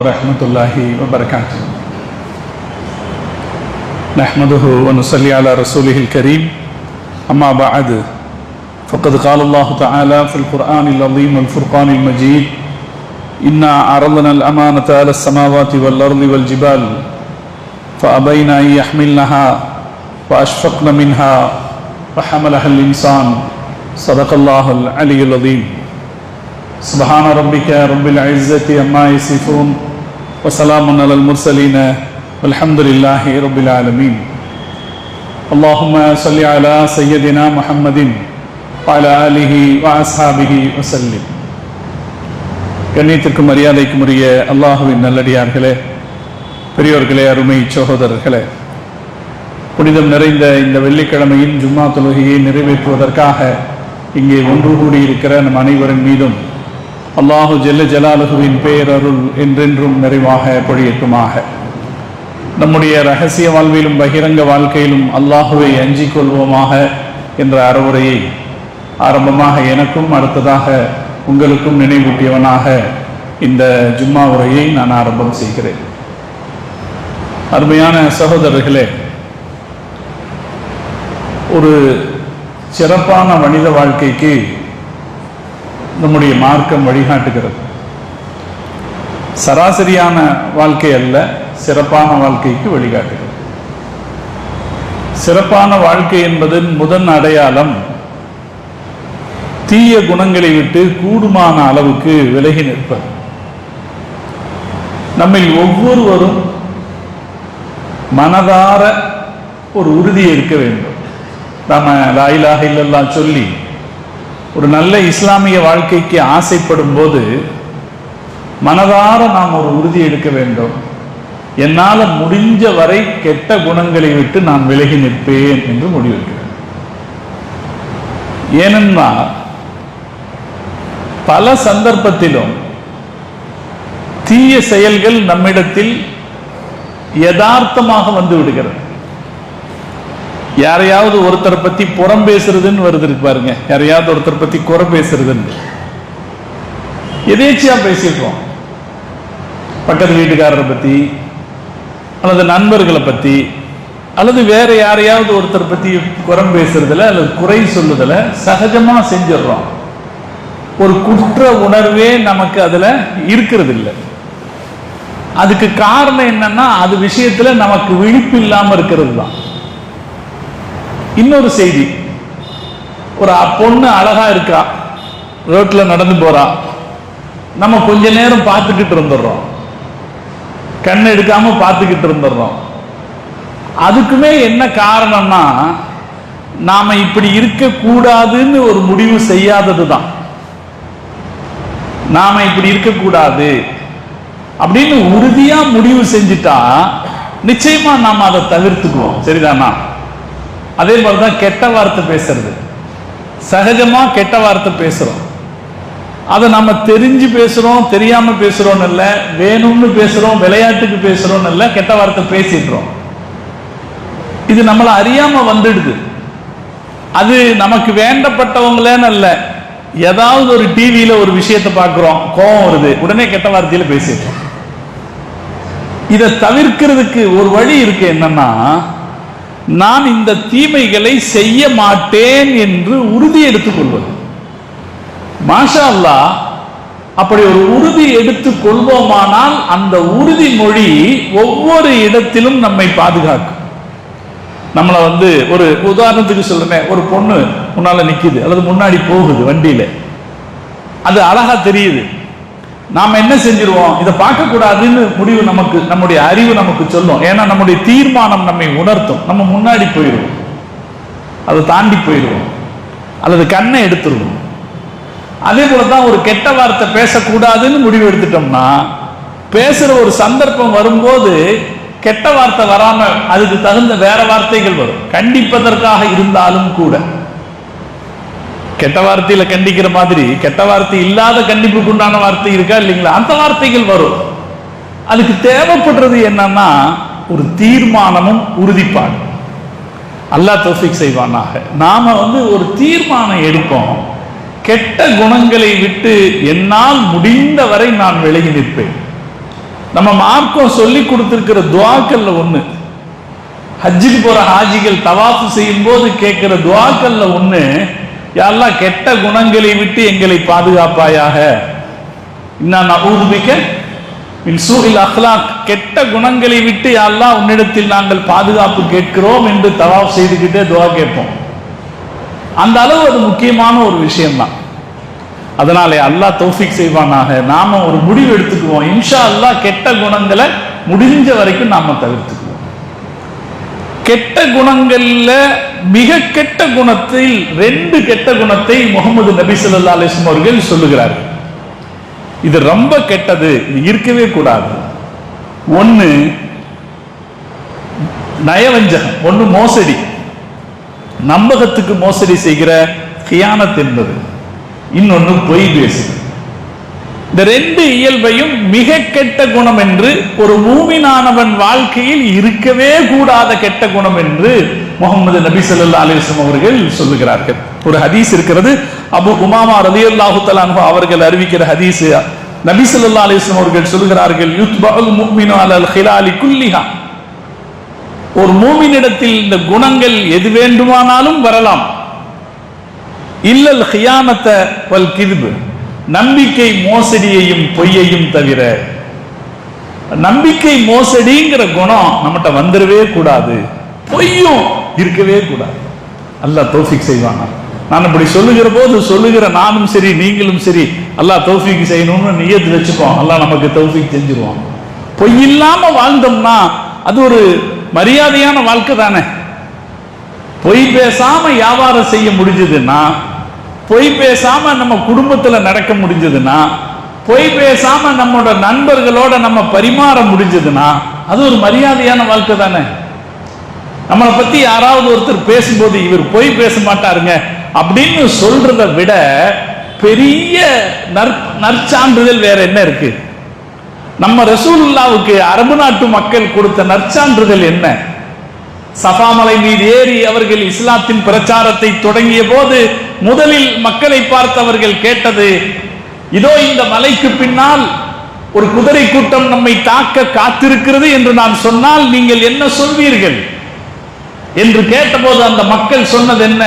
रहमतुल्लाहि व बरकातुहू नहमदुहु व नुसल्ली अला रसूलिहिल करीम अम्मा बअद फ़क़द क़ाल अल्लाहु तआला फ़िल क़ुरआनिल अज़ीम वल फ़ुरक़ानिल मजीद इन्ना अरज़नल अमानता अलस समावाति वल अर्ज़ि वल जिबाल फ़अबैना अन यहमिलनहा व अशफ़क़न मिनहा व हमलहल इंसान सदक़ल्लाहुल अलियुल अज़ीम सुब्हान रब्बिक रब्बिल इज़्ज़ति अम्मा यसिफ़ून व सलामुन अलल मुरसलीन वल्हम्दुलिल्लाहि रब्बिल आलमीन अल्लाहुम्मा सल्लि अला सय्यदिना मुहम्मदिन व अला आलिहि व अस्हाबिहि वसल्लिम. கண்ணியத்திற்கும் மரியாதைக்கும் உரிய அல்லாஹுவின் நல்லடியார்களே, பெரியோர்களே, அருமை சகோதரர்களே, புனிதம் நிறைந்த இந்த வெள்ளிக்கிழமையின் ஜும்மா தொழுகையை நிறைவேற்றுவதற்காக இங்கே ஒன்று கூடியிருக்கிற நம் அனைவரின் மீதும் அல்லாஹு ஜல்ல ஜலாலுஹுவின் பேரருள் என்றென்றும் நிறைவாக பொழியட்டுமாக. நம்முடைய ரகசிய வாழ்விலும் பகிரங்க வாழ்க்கையிலும் அல்லாஹுவை அஞ்சிக் கொள்வோமாக என்ற அறவுரையை ஆரம்பமாக எனக்கும் அடுத்ததாக உங்களுக்கும் நினைவூட்டியவனாக இந்த ஜும்மா உரையை நான் ஆரம்பம் செய்கிறேன். அருமையான சகோதரர்களே, ஒரு சிறப்பான மனித வாழ்க்கைக்கு நம்முடைய மார்க்கம் வழிகாட்டுகிறது. சராசரியான வாழ்க்கை அல்ல, சிறப்பான வாழ்க்கைக்கு வழிகாட்டுகிறது. சிறப்பான வாழ்க்கை என்பதன் முதன் அடையாளம் தீய குணங்களை விட்டு கூடுமான அளவுக்கு விலகி நிற்பது. நம்மில் ஒவ்வொருவரும் மனதார ஒரு உறுதி எடுக்க வேண்டும். நாம லா இலாஹ இல்லல்லாஹ் சொல்லி ஒரு நல்ல இஸ்லாமிய வாழ்க்கைக்கு ஆசைப்படும் போது மனதார நாம் ஒரு உறுதி எடுக்க வேண்டும். என்னால் முடிஞ்ச வரை கெட்ட குணங்களை விட்டு நான் விலகி நிற்பேன் என்று முடிவெடுக்கிறேன். ஏனென்றால் பல சந்தர்ப்பத்திலும் தீய செயல்கள் நம்மிடத்தில் யதார்த்தமாக வந்து விடுகிறது. யாரையாவது ஒருத்தரை பத்தி புறம் பேசுறதுன்னு வருது பாருங்க, யாரையாவது ஒருத்தர் பத்தி குறை பேசுறதுன்னு எதேச்சியா பேசிடுறோம். பக்கத்து வீட்டுக்காரரை பத்தி அல்லது நண்பர்களை பத்தி அல்லது வேற யாரையாவது ஒருத்தர் பத்தி குறம் பேசுறதுல அல்லது குறை சொல்லுதல சகஜமா செஞ்சிடறோம். ஒரு குற்ற உணர்வே நமக்கு அதுல இருக்கிறது இல்லை. அதுக்கு காரணம் என்னன்னா அது விஷயத்துல நமக்கு விழிப்பு இல்லாம இருக்கிறது தான். இன்னொரு செய்தி, ஒரு பொண்ணு அழகா இருக்கா, ரோட்ல நடந்து போறா, நம்ம கொஞ்ச நேரம் பார்த்துக்கிட்டு இருந்துடுறோம், கண் எடுக்காம பார்த்துக்கிட்டு இருந்துடுறோம். அதுக்குமே என்ன காரணம்னா நாம இப்படி இருக்க கூடாதுன்னு ஒரு முடிவு செய்யாதது தான். நாம இப்படி இருக்கக்கூடாது அப்படின்னு உறுதியா முடிவு செஞ்சுட்டா நிச்சயமா நாம அதை தவிர்த்துக்குவோம். சரிதானா? அதே மாதிரிதான் கெட்ட வார்த்தை பேசுறது. சகஜமா கெட்ட வார்த்தை பேசுறோம். அதை நம்ம தெரிஞ்சு பேசுறோம், தெரியாம பேசுறோம் இல்ல, வேணும்னு பேசுறோம், விளையாட்டுக்கு பேசுறோம் இல்ல, கெட்ட வார்த்தை பேசிடுறோம். இது நம்மள அறியாம வந்துடுது. அது நமக்கு வேண்டப்பட்டவங்களேன்னு அல்ல, ஏதாவது ஒரு டிவியில ஒரு விஷயத்தை பார்க்கிறோம், கோபம் வருது, உடனே கெட்ட வார்த்தையில பேசிடுறோம். இதை தவிர்க்கிறதுக்கு ஒரு வழி இருக்கு. என்னன்னா, நான் இந்த தீமைகளை செய்ய மாட்டேன் என்று உறுதி எடுத்துக் கொள்வது. மாஷா அல்லாஹ், அப்படி ஒரு உறுதி எடுத்துக் கொள்வோமானால் அந்த உறுதிமொழி ஒவ்வொரு இடத்திலும் நம்மை பாதுகாக்கும். நம்மளை ஒரு உதாரணத்துக்கு சொல்றேன், ஒரு பொண்ணு முன்னால நிக்குது அல்லது முன்னாடி போகுது வண்டியில, அது அழகா தெரியுது. நாம என்ன செஞ்சிருவோம், இதை பார்க்க கூடாதுன்னு முடிவு நமக்கு, நம்முடைய அறிவு நமக்கு சொல்லும். ஏன்னா நம்முடைய தீர்மானம் நம்மை உணர்த்தும். நம்ம முன்னாடி போயிடுவோம், அதை தாண்டி போயிடுவோம் அல்லது கண்ணை எடுத்துருவோம். அதே போலதான் ஒரு கெட்ட வார்த்தை பேசக்கூடாதுன்னு முடிவு எடுத்துட்டோம்னா பேசுற ஒரு சந்தர்ப்பம் வரும்போது கெட்ட வார்த்தை வராம அதுக்கு தகுந்த வேற வார்த்தைகள் வரும். கண்டிப்பதற்காக இருந்தாலும் கூட கெட்ட வார்த்தையில கண்டிக்கிற மாதிரி கெட்ட வார்த்தை இல்லாத கண்டிப்புக்கு உண்டான வார்த்தை இருக்கா இல்லைங்களா, அந்த வார்த்தைகள் வரும். அதுக்கு தேவைப்படுறது என்னன்னா ஒரு தீர்மானமும் உறுதிப்பாடு. அல்லாஹ் தௌஃபீக் செய்வானாக. நாம ஒரு தீர்மானம் எடுப்போம், கெட்ட குணங்களை விட்டு என்னால் முடிந்த வரை நான் விலகி நிற்பேன். நம்ம மார்க்கம் சொல்லி கொடுத்திருக்கிற துஆக்கள்ல ஒண்ணு, ஹஜ்ஜுக்கு போற ஹாஜிகள் தவாஃப் செய்யும் போது கேட்கிற துஆக்கள்ல ஒண்ணு, யா அல்லாஹ் கெட்ட குணங்களை விட்டு எங்களை பாதுகாப்பாயாக, இன்னா நஊது பிக மின் சூஇல் அக்லாக், கெட்ட குணங்களை விட்டு யா அல்லாஹ் உன்னிடத்தில் நாங்கள் பாதுகாப்பு கேட்கிறோம் என்று தவாஃப் செய்துக்கிட்டே துஆ கேட்போம். அந்த அளவு அது முக்கியமான ஒரு விஷயம்தான். அதனாலே அல்லாஹ் தௌஃபீக் செய்வானாக. நாம ஒரு முடிவு எடுத்துக்குவோம், இன்ஷா அல்லாஹ் கெட்ட குணங்களை முடிஞ்ச வரைக்கும் நாம தவிர்த்துக்குவோம். கெட்ட குணங்கள்ல மிக கெட்ட குணத்தில் 2 கெட்ட குணத்தை முகமது நபி ஸல்லல்லாஹு அலைஹி வஸல்லம் அவர்கள் சொல்லுகிறார்கள். இது ரொம்ப கெட்டது, இது இருக்கவே கூடாது. ஒன்னு நயவஞ்சகம், ஒன்னு மோசடி, நம்பகத்துக்கு மோசடி செய்கிற கியானத் என்பது, இன்னொன்னு பொய் பேசுது. இந்த 2 இயல்பையும் மிக கெட்ட குணம் என்று, ஒரு மூமினானவன் வாழ்க்கையில் இருக்கவே கூடாத கெட்ட குணம் என்று முகமது நபி ஸல்லல்லாஹு அலைஹி வஸல்லம் அவர்கள் சொல்லுகிறார்கள். ஒரு ஹதீஸ் இருக்கிறது, அபு உமாமா ரலியல்லாஹு தஆலா அன்ஹு அவர்கள் அறிவிக்கிற ஹதீஸ். நபி ஸல்லல்லாஹு அலைஹி வஸல்லம் அவர்கள் சொல்லுகிறார்கள், யுத்பஉல் முஃமினு அலல் ஹிலாலி குல்லிஹா, ஒரு மூமினிடத்தில் இந்த குணங்கள் எது வேண்டுமானாலும் வரலாம், இல்லல் ஹியானத வல் கிذب, நம்பிக்கை மோசடியையும் பொய்யையும் தவிர. நம்பிக்கை மோசடிங்கிற குணம் நம்மகிட்ட வந்துடவே கூடாது, பொய்யும் இருக்கவே கூடாது. அல்லாஹ் தௌஃபீக் செய்வானா. நான் இப்படி சொல்லுகிற போது சொல்லுகிற நானும் சரி நீங்களும் சரி அல்லாஹ் தௌஃபீக் செய்யணும்னு நியத் வச்சுப்போம், அல்லாஹ் நமக்கு தௌஃபீக் செஞ்சிருவான். பொய் இல்லாம வாழ்ந்தோம்னா அது ஒரு மரியாதையான வாழ்க்கை தானே. பொய் பேசாம வியாபாரம் செய்ய முடிஞ்சதுன்னா, பொய் பேசாம நம்ம குடும்பத்துல நடக்க முடிஞ்சதுன்னா, பொய் பேசாம நம்மளோட நண்பர்களோட நம்ம பரிமாற முடிஞ்சதுன்னா அது ஒரு மரியாதையான வாழ்க்கை தானே. நம்மளை பத்தி யாராவது ஒருத்தர் பேசும்போது இவர் பொய் பேச மாட்டாருங்க அப்படின்னு சொல்றதை விட பெரிய நற்சான்றிதழ் வேற என்ன இருக்கு? நம்ம ரசூலுல்லாவுக்கு அரபு நாட்டு மக்கள் கொடுத்த நற்சான்றிதழ் என்ன? சஃபா மலை மீது ஏறி அவர்கள் இஸ்லாத்தின் பிரச்சாரத்தை தொடங்கிய போது முதலில் மக்களை பார்த்தவர்கள் கேட்டது, இதோ இந்த மலைக்கு பின்னால் ஒரு குதிரை கூட்டம் நம்மை தாக்க காத்திருக்கிறது என்று நான் சொன்னால் நீங்கள் என்ன சொல்வீர்கள் என்று கேட்டபோது அந்த மக்கள் சொன்னது என்ன?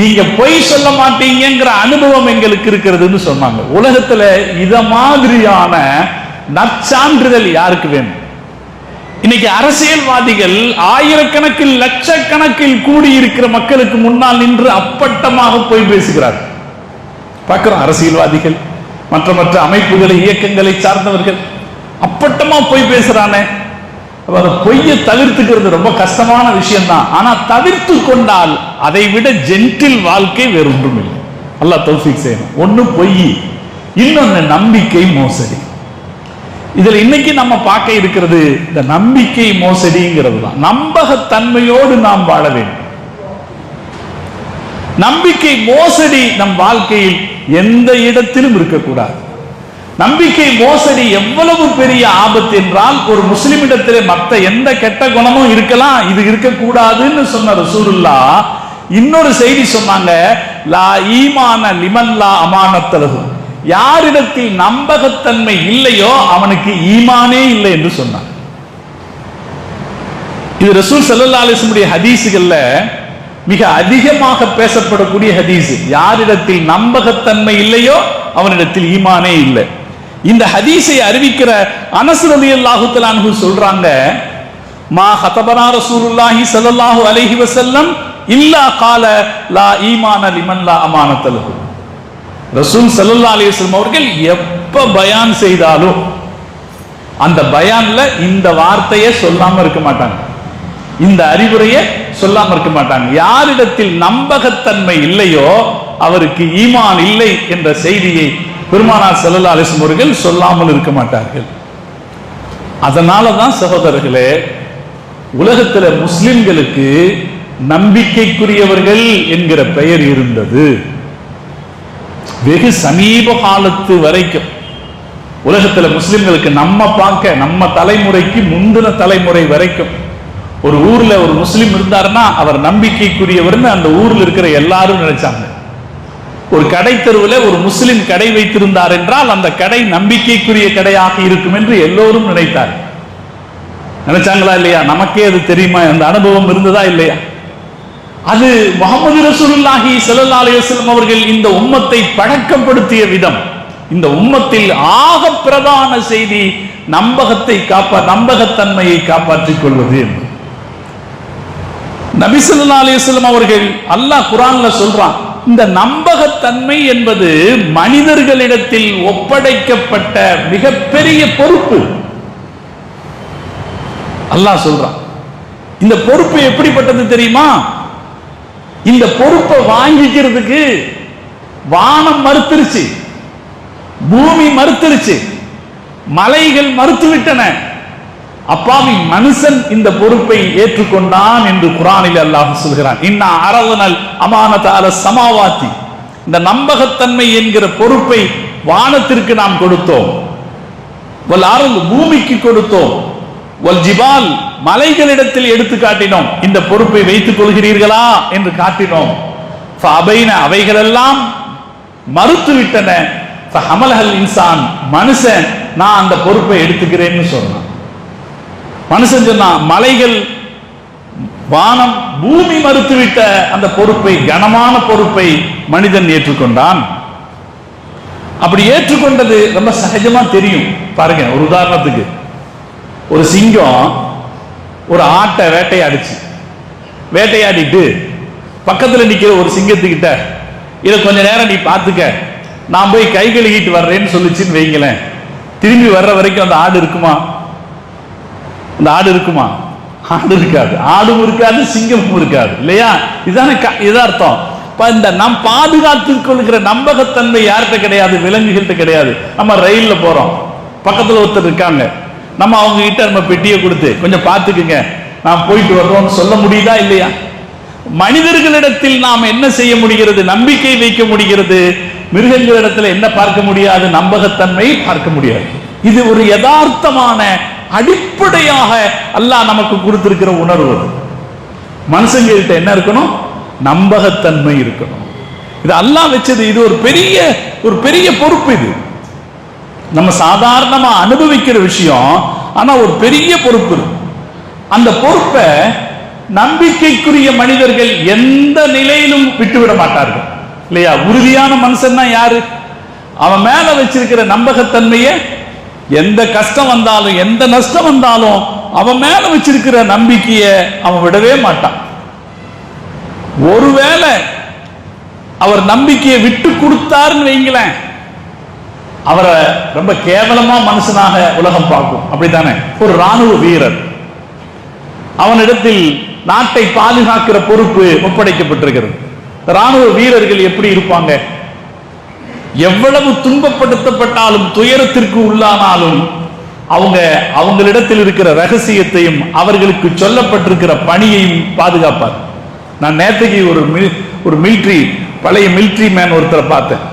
நீங்க பொய் சொல்ல மாட்டீங்கிற அனுபவம் எங்களுக்கு இருக்கிறதுன்னு சொன்னாங்க. உலகத்துல இத மாதிரியான நற்சான்றிதழ் யாருக்கு வேணும்? இன்னைக்கு அரசியல்வாதிகள் ஆயிரக்கணக்கில் லட்சக்கணக்கில் கூடி இருக்கிற மக்களுக்கு முன்னால் நின்று அப்பட்டமாக பொய் பேசுகிறார்கள். பார்க்கிறோம், அரசியல்வாதிகள் மற்ற அமைப்புகளை இயக்கங்களை சார்ந்தவர்கள் அப்பட்டமா பொய் பேசுறானே. அந்த பொய்யை தவிர்த்துக்கிறது ரொம்ப கஷ்டமான விஷயம் தான். ஆனா தவிர்த்து கொண்டால் அதை விட ஜென்டில் வாழ்க்கை வேறு ஒன்றும் இல்லை. அல்லாஹ் தௌஃபீக் செய்யணும். ஒன்னு பொய், இன்னொன்னு நம்பிக்கை மோசடி. இதுல இன்னைக்கு நம்ம பார்க்க இருக்கிறது இந்த நம்பிக்கை மோசடிங்கிறது தான். நம்பகத்தன்மையோடு நாம் வாழ வேண்டும். நம்பிக்கை மோசடி நம் வாழ்க்கையில் எந்த இடத்திலும் இருக்கக்கூடாது. நம்பிக்கை மோசடி எவ்வளவு பெரிய ஆபத்து என்றால், ஒரு முஸ்லிமிடத்திலே மற்ற எந்த கெட்ட குணமும் இருக்கலாம், இது இருக்கக்கூடாதுன்னு சொன்ன ரசூலுல்லாஹ் இன்னொரு செய்தி சொன்னாங்க, லா ஈமான லிமன் லா அமானத்தலஹு, யாரிடத்தில் நம்பகத்தன்மை இல்லையோ அவனுக்கு ஈமானே இல்லை என்று சொன்னார். இது ரசூல் ஸல்லல்லாஹு அலைஹி வஸல்லம் ஹதீஸ்கள்ல மிக அதிகமாக பேசப்படக்கூடிய ஹதீஸ். யாரிடத்தில் நம்பகத்தன்மை இல்லையோ அவனிடத்தில் ஈமானே இல்லை. இந்த ஹதீஸை அறிவிக்கிற அனஸ் ரலியல்லாஹு தஆலா அன்ஹு சொல்றாங்க, மா ஹதபனா ரசூலுல்லாஹி ஸல்லல்லாஹு அலைஹி வஸல்லம் இல்லா கால லா ஈமான லிமன் லா அமானத்தலஹு. ரசூல் ஸல்லல்லாஹு அலைஹி வஸல்லம் அவர்கள் எப்ப பயான் செய்தாலும் அந்த பயான்ல இந்த வார்த்தையை சொல்லாம இருக்க மாட்டாங்க, இந்த அறிவுரையை சொல்லாம இருக்க மாட்டாங்க. யாரிடத்தில் நம்பகத்தன்மை இல்லையோ அவருக்கு ஈமான் இல்லை என்ற செய்தியை பெருமானார் ஸல்லல்லாஹு அலைஹி வஸல்லம் அவர்கள் சொல்லாமல் இருக்க மாட்டார்கள். அதனாலதான் சகோதரர்களே, உலகத்துல முஸ்லிம்களுக்கு நம்பிக்கைக்குரியவர்கள் என்கிற பெயர் இருந்தது. வெகு சமீப காலத்து வரைக்கும் உலகத்துல முஸ்லிம்களுக்கு நம்ம தலைமுறைக்கு முந்தின தலைமுறை வரைக்கும் ஒரு ஊர்ல ஒரு முஸ்லிம் இருந்தாருன்னா அவர் நம்பிக்கைக்குரியவர்னு அந்த ஊர்ல இருக்கிற எல்லாரும் நினைச்சாங்க. ஒரு கடை தெருவில் ஒரு முஸ்லிம் கடை வைத்திருந்தார் என்றால் அந்த கடை நம்பிக்கைக்குரிய கடையாக இருக்கும் என்று எல்லோரும் நினைத்தார். நினைச்சாங்களா இல்லையா? நமக்கே அது தெரியுமா? அந்த அனுபவம் இருந்ததா இல்லையா? அது முஹம்மது ரசூலுல்லாஹி ஸல்லல்லாஹு அலைஹி வஸல்லம் அவர்கள் இந்த உம்மத்தை பழக்கப்படுத்திய விதம். இந்த உம்மத்தில் ஆக பிரதான செய்தி நம்பகத்தன்மையை காப்பாற்றிக் கொள்வது என்று. நபி ஸல்லல்லாஹு அலைஹி வஸல்லம் அவர்கள் அல்லாஹ் குர்ஆன்ல சொல்றான், இந்த நம்பகத்தன்மை என்பது மனிதர்களிடத்தில் ஒப்படைக்கப்பட்ட மிகப்பெரிய பொறுப்பு. அல்லாஹ் சொல்றான். இந்த பொறுப்பு எப்படிப்பட்டது தெரியுமா? இந்த பொறுப்பை வாங்கிக்கிறதுக்கு வானம் மறுத்துருச்சு, பூமி மறுத்துருச்சு, மலைகள் மறுத்துவிட்டன. அப்பாவி மனுஷன் இந்த பொறுப்பை ஏற்றுக்கொண்டான் என்று குர்ஆனில் அல்லாஹ் சொல்கிறான். இன்னா அரதனல் அமானத அல ஸமாவாத்தி, இந்த நம்பகத்தன்மை என்கிற பொறுப்பை வானத்திற்கு நாம் கொடுத்தோம், வல் அர்து பூமிக்கு கொடுத்தோம், வல் ஜிபால் மலைகளிடத்தில் எடுத்து காட்டினோம். இந்த பொறுப்பை வைத்துக் கொள்கிறீர்களா என்று காட்டினோம். ஃபஅபைன அவைகளெல்லாம் மறுத்துவிட்டன. ஃபஹமலஹல் இன்சான் மனுஷன் நான் அந்த பொறுப்பை எடுத்துக்கிறேன்னு சொன்னான். மனுஷன் சொன்னான், மலைகள் வானம் பூமி மறுத்துவிட்ட அந்த பொறுப்பை, கனமான பொறுப்பை மனிதன் ஏற்றுக்கொண்டான். அப்படி ஏற்றுக்கொண்டது ரொம்ப சகஜமா தெரியும். பாருங்க, ஒரு உதாரணத்துக்கு, ஒரு சிங்கம் ஒரு ஆட்டை வேட்டையாடிட்டு பக்கத்தில் நிற்கிற ஒரு சிங்கத்துக்கிட்ட இதை கொஞ்ச நேரம் நீ பார்த்துக்க, நான் போய் கை கழுகிட்டு வர்றேன்னு சொல்லிச்சுன்னு வைங்களேன். திரும்பி வர்ற வரைக்கும் அந்த ஆடு இருக்குமா? அந்த ஆடு இருக்குமா? ஆடு இருக்காது. ஆடும் இருக்காது, சிங்கமும் இருக்காது, இல்லையா? இதுதானே அர்த்தம். இந்த நம் பாதுகாத்துக் கொள்கிற நம்பகத்தன்மை யார்கிட்ட கிடையாது? விலங்குகள்கிட்ட கிடையாது. நம்ம ரயில்ல போறோம், பக்கத்தில் ஒருத்தர் இருக்காங்க, நம்ம அவங்க கிட்ட நம்ம பெட்டியை கொடுத்து கொஞ்சம் பார்த்துக்குங்க, நாம் போயிட்டு வர்றோம்னு சொல்ல முடியுதா இல்லையா? மனிதர்களிடத்தில் நாம் என்ன செய்ய முடிகிறது? நம்பிக்கை வைக்க முடிகிறது. மிருகங்களிடத்தில் என்ன பார்க்க முடியாது? நம்பகத்தன்மை பார்க்க முடியாது. இது ஒரு யதார்த்தமான அடிப்படையாக அல்லாஹ் நமக்கு கொடுத்திருக்கிற உணர்வு. மனுஷங்கள்கிட்ட என்ன இருக்கணும்? நம்பகத்தன்மை இருக்கணும். இது அல்லாஹ் வச்சது. இது ஒரு பெரிய பொறுப்பு. இது நம்ம சாதாரணமா அனுபவிக்கிற விஷயம், ஆனா ஒரு பெரிய பொறுப்பு. அந்த பொறுப்பை நம்பிக்கைக்குரிய மனிதர்கள் எந்த நிலையிலும் விட்டுவிட மாட்டார்கள், இல்லையா? உறுதியான மனுஷன்னா யாரு? அவன் மேல வச்சிருக்கிற நம்பகத்தன்மையை எந்த கஷ்டம் வந்தாலும் எந்த நஷ்டம் வந்தாலும் அவன் மேல வச்சிருக்கிற நம்பிக்கையை அவன் விடவே மாட்டான். ஒருவேளை அவர் நம்பிக்கையை விட்டு கொடுத்தாருன்னு வைங்களேன், அவரை ரொம்ப கேவலமா மனுஷனாக உலகம் பார்க்கும். அப்படித்தானே? ஒரு ராணுவ வீரர், அவனிடத்தில் நாட்டை பாதுகாக்கிற பொறுப்பு ஒப்படைக்கப்பட்டிருக்கிறது. ராணுவ வீரர்கள் எப்படி இருப்பாங்க? எவ்வளவு துன்பப்படுத்தப்பட்டாலும் துயரத்திற்கு உள்ளானாலும் அவங்களிடத்தில் இருக்கிற ரகசியத்தையும் அவர்களுக்கு சொல்லப்பட்டிருக்கிற பணியையும் பாதுகாப்பார். நான் நேற்றுக்கு ஒரு பழைய மிலிட்ரி மேன் ஒருத்தரை பார்த்தேன்.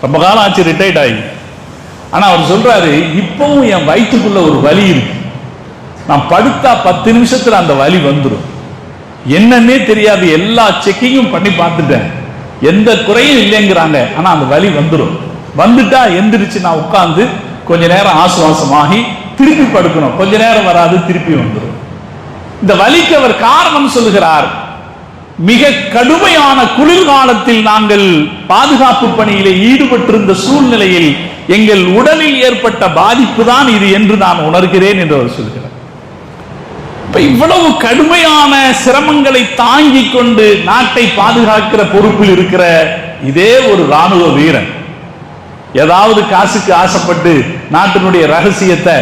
ரொம்ப காலம் ஆச்சு, ரிட்டையர்ட் ஆகி. ஆனா அவர் சொல்றாரு, இப்பவும் என் வயிற்றுக்குள்ள ஒரு வலி இருக்கு, நான் படுத்தா 10 நிமிஷத்துல அந்த வலி வந்துடும், என்னன்னே தெரியாது, எல்லா செக்கிங்கும் பண்ணி பார்த்துட்டேன், எந்த குறையும் இல்லைங்கிறாங்க, ஆனா அந்த வலி வந்துடும். வந்துட்டா எந்திரிச்சு நான் உட்கார்ந்து கொஞ்ச நேரம் ஆசுவாசமாகி திருப்பி படுக்கணும், கொஞ்ச நேரம் வராது, திருப்பி வந்துடும். இந்த வலிக்கு அவர் காரணம் சொல்லுகிறார், மிக கடுமையான குளிர்காலத்தில் நாங்கள் பாதுகாப்பு பணியிலே ஈடுபட்டிருந்த சூழ்நிலையில் எங்கள் உடலில் ஏற்பட்ட பாதிப்பு தான் இது என்று நான் உணர்கிறேன் என்று அவர் சொல்கிறார். இவ்வளவு கடுமையான சிரமங்களை தாங்கிக் கொண்டு நாட்டை பாதுகாக்கிற பொறுப்பில் இருக்கிற இதே ஒரு ராணுவ வீரன் ஏதாவது காசுக்கு ஆசைப்பட்டு நாட்டினுடைய ரகசியத்தை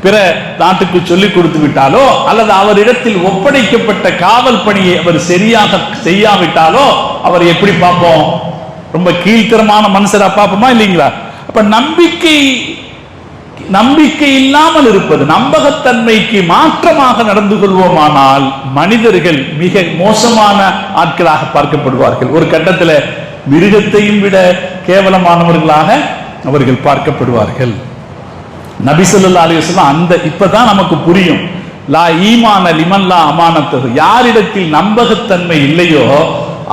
பிற நாட்டுக்கு சொல்லிக் கொடுத்து விட்டாலோ அல்லது அவரிடத்தில் ஒப்படைக்கப்பட்ட காவல் பணியை அவர் சரியாக செய்யாவிட்டாலோ அவர் எப்படி பார்ப்போம்? ரொம்ப கீழ்த்தரமான மனுஷரா பார்ப்போமா இல்லைங்களா? அப்ப நம்பிக்கை இல்லாமல் இருப்பது, நம்பகத்தன்மைக்கு மாற்றமாக நடந்து கொள்வோமானால் மனிதர்கள் மிக மோசமான ஆட்களாக பார்க்கப்படுவார்கள். ஒரு கட்டத்தில் மிருகத்தையும் விட கேவலமானவர்களாக அவர்கள் பார்க்கப்படுவார்கள். நபி ஸல்லல்லாஹு அலைஹி வஸல்லம் இப்பதான் நமக்கு புரியும். லா ஈமான லிமன் லா அமானத்து, யாரிடத்தில் நம்பகத்தன்மை இல்லையோ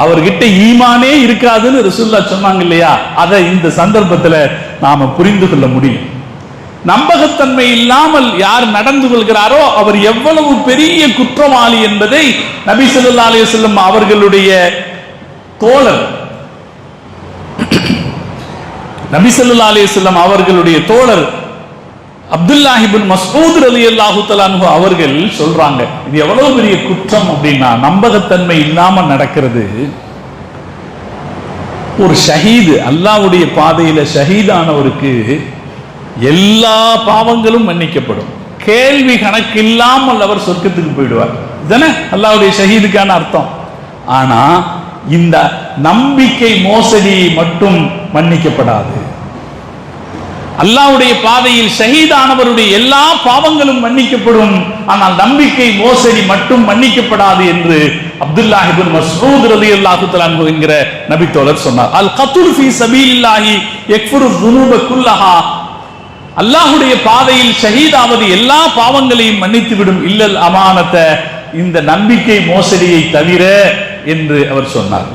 அவர்கிட்ட ஈமானே இருக்காதுன்னு ரசூலுல்லாஹ் சொன்னாங்க இல்லையா? அதை இந்த சந்தர்ப்பத்தில் நாம புரிந்து கொள்ள முடியும். நம்பகத்தன்மை இல்லாமல் யார் நடந்து கொள்கிறாரோ அவர் எவ்வளவு பெரிய குற்றவாளி என்பதை நபி ஸல்லல்லாஹு அலைஹி வஸல்லம் அவர்களுடைய தோழர் நபி ஸல்லல்லாஹு அலைஹி வஸல்லம் அவர்களுடைய தோழர் அப்துல்லாஹ் இப்னு மஸ்ஊத் ரலியல்லாஹு தஆலா அன்ஹு அவர்கள் சொல்றாங்க, இது எவ்வளவு பெரிய குற்றம் அப்படின்னா, நம்பகத்தன்மை இல்லாம நடக்கிறது. ஒரு ஷஹீது, அல்லாஹ்வுடைய பாதையில ஷஹீதானவருக்கு எல்லா பாவங்களும் மன்னிக்கப்படும், கேள்வி கணக்கு இல்லாமல் அவர் சொர்க்கத்துக்கு போயிடுவார். இதுதானே அல்லாஹ்வுடைய ஷஹீதுக்கான அர்த்தம். ஆனா இந்த நம்பிக்கை மோசடி மட்டும் மன்னிக்கப்படாது. அல்லாஹ்வுடைய பாதையில் ஷஹீதானவருடைய எல்லா பாவங்களும் மன்னிக்கப்படும், ஆனால் நம்பிக்கை மோசடி மட்டும் மன்னிக்கப்படாது என்று அப்துல்லாஹ் இப்னு மஸ்ஊத் ரலியல்லாஹு தஆலா அன்ஹு என்கிற நபி தோழர் சொன்னார். அல் கத்லு ஃபீ சபீலில்லாஹி யக்ஃபுரு ذுனூப குல்லஹா, அல்லாஹ்வுடைய பாதையில் ஷஹீதாவது எல்லா பாவங்களையும் மன்னித்து விடும், இல்லல் அமானத, இந்த நம்பிக்கை மோசடியை தவிர என்று அவர் சொன்னார்.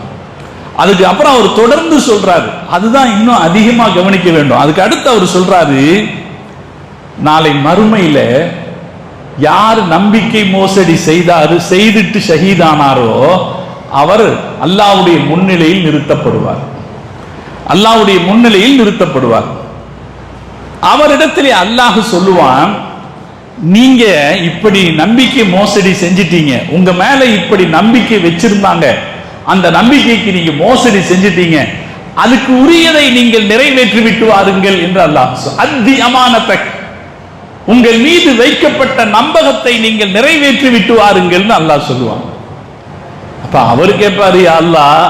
அதுக்கு அப்புறம் அவர் தொடர்ந்து சொல்றாரு, அதுதான் இன்னும் அதிகமா கவனிக்க வேண்டும். அதுக்கு அடுத்து அவர் சொல்றாரு, நாளை மறுமையில யார் நம்பிக்கை மோசடி செய்துட்டு ஷஹீதானாரோ அவர் அல்லாஹ்வுடைய முன்னிலையில் நிறுத்தப்படுவார். அல்லாஹ்வுடைய முன்னிலையில் நிறுத்தப்படுவார். அவரிடத்திலே அல்லாஹ் சொல்லுவான், நீங்க இப்படி நம்பிக்கை மோசடி செஞ்சிட்டீங்க, உங்க மேல இப்படி நம்பிக்கை வச்சிருந்தாங்க, அந்த நம்பிக்கைக்கு நீங்க மோசடி செஞ்சிட்டீங்க, அதுக்கு உரியதை நீங்கள் நிறைவேற்றி விட்டு வாருங்கள் என்று அல்லாஹ் அத்தி அமானத்தக், உங்கள் மீது வைக்கப்பட்ட நம்பகத்தை நீங்கள் நிறைவேற்றி விட்டு வாருங்கள் அல்லாஹ் சொல்லுவாங்க. அப்ப அவர் கேட்பாரு, அல்லாஹ்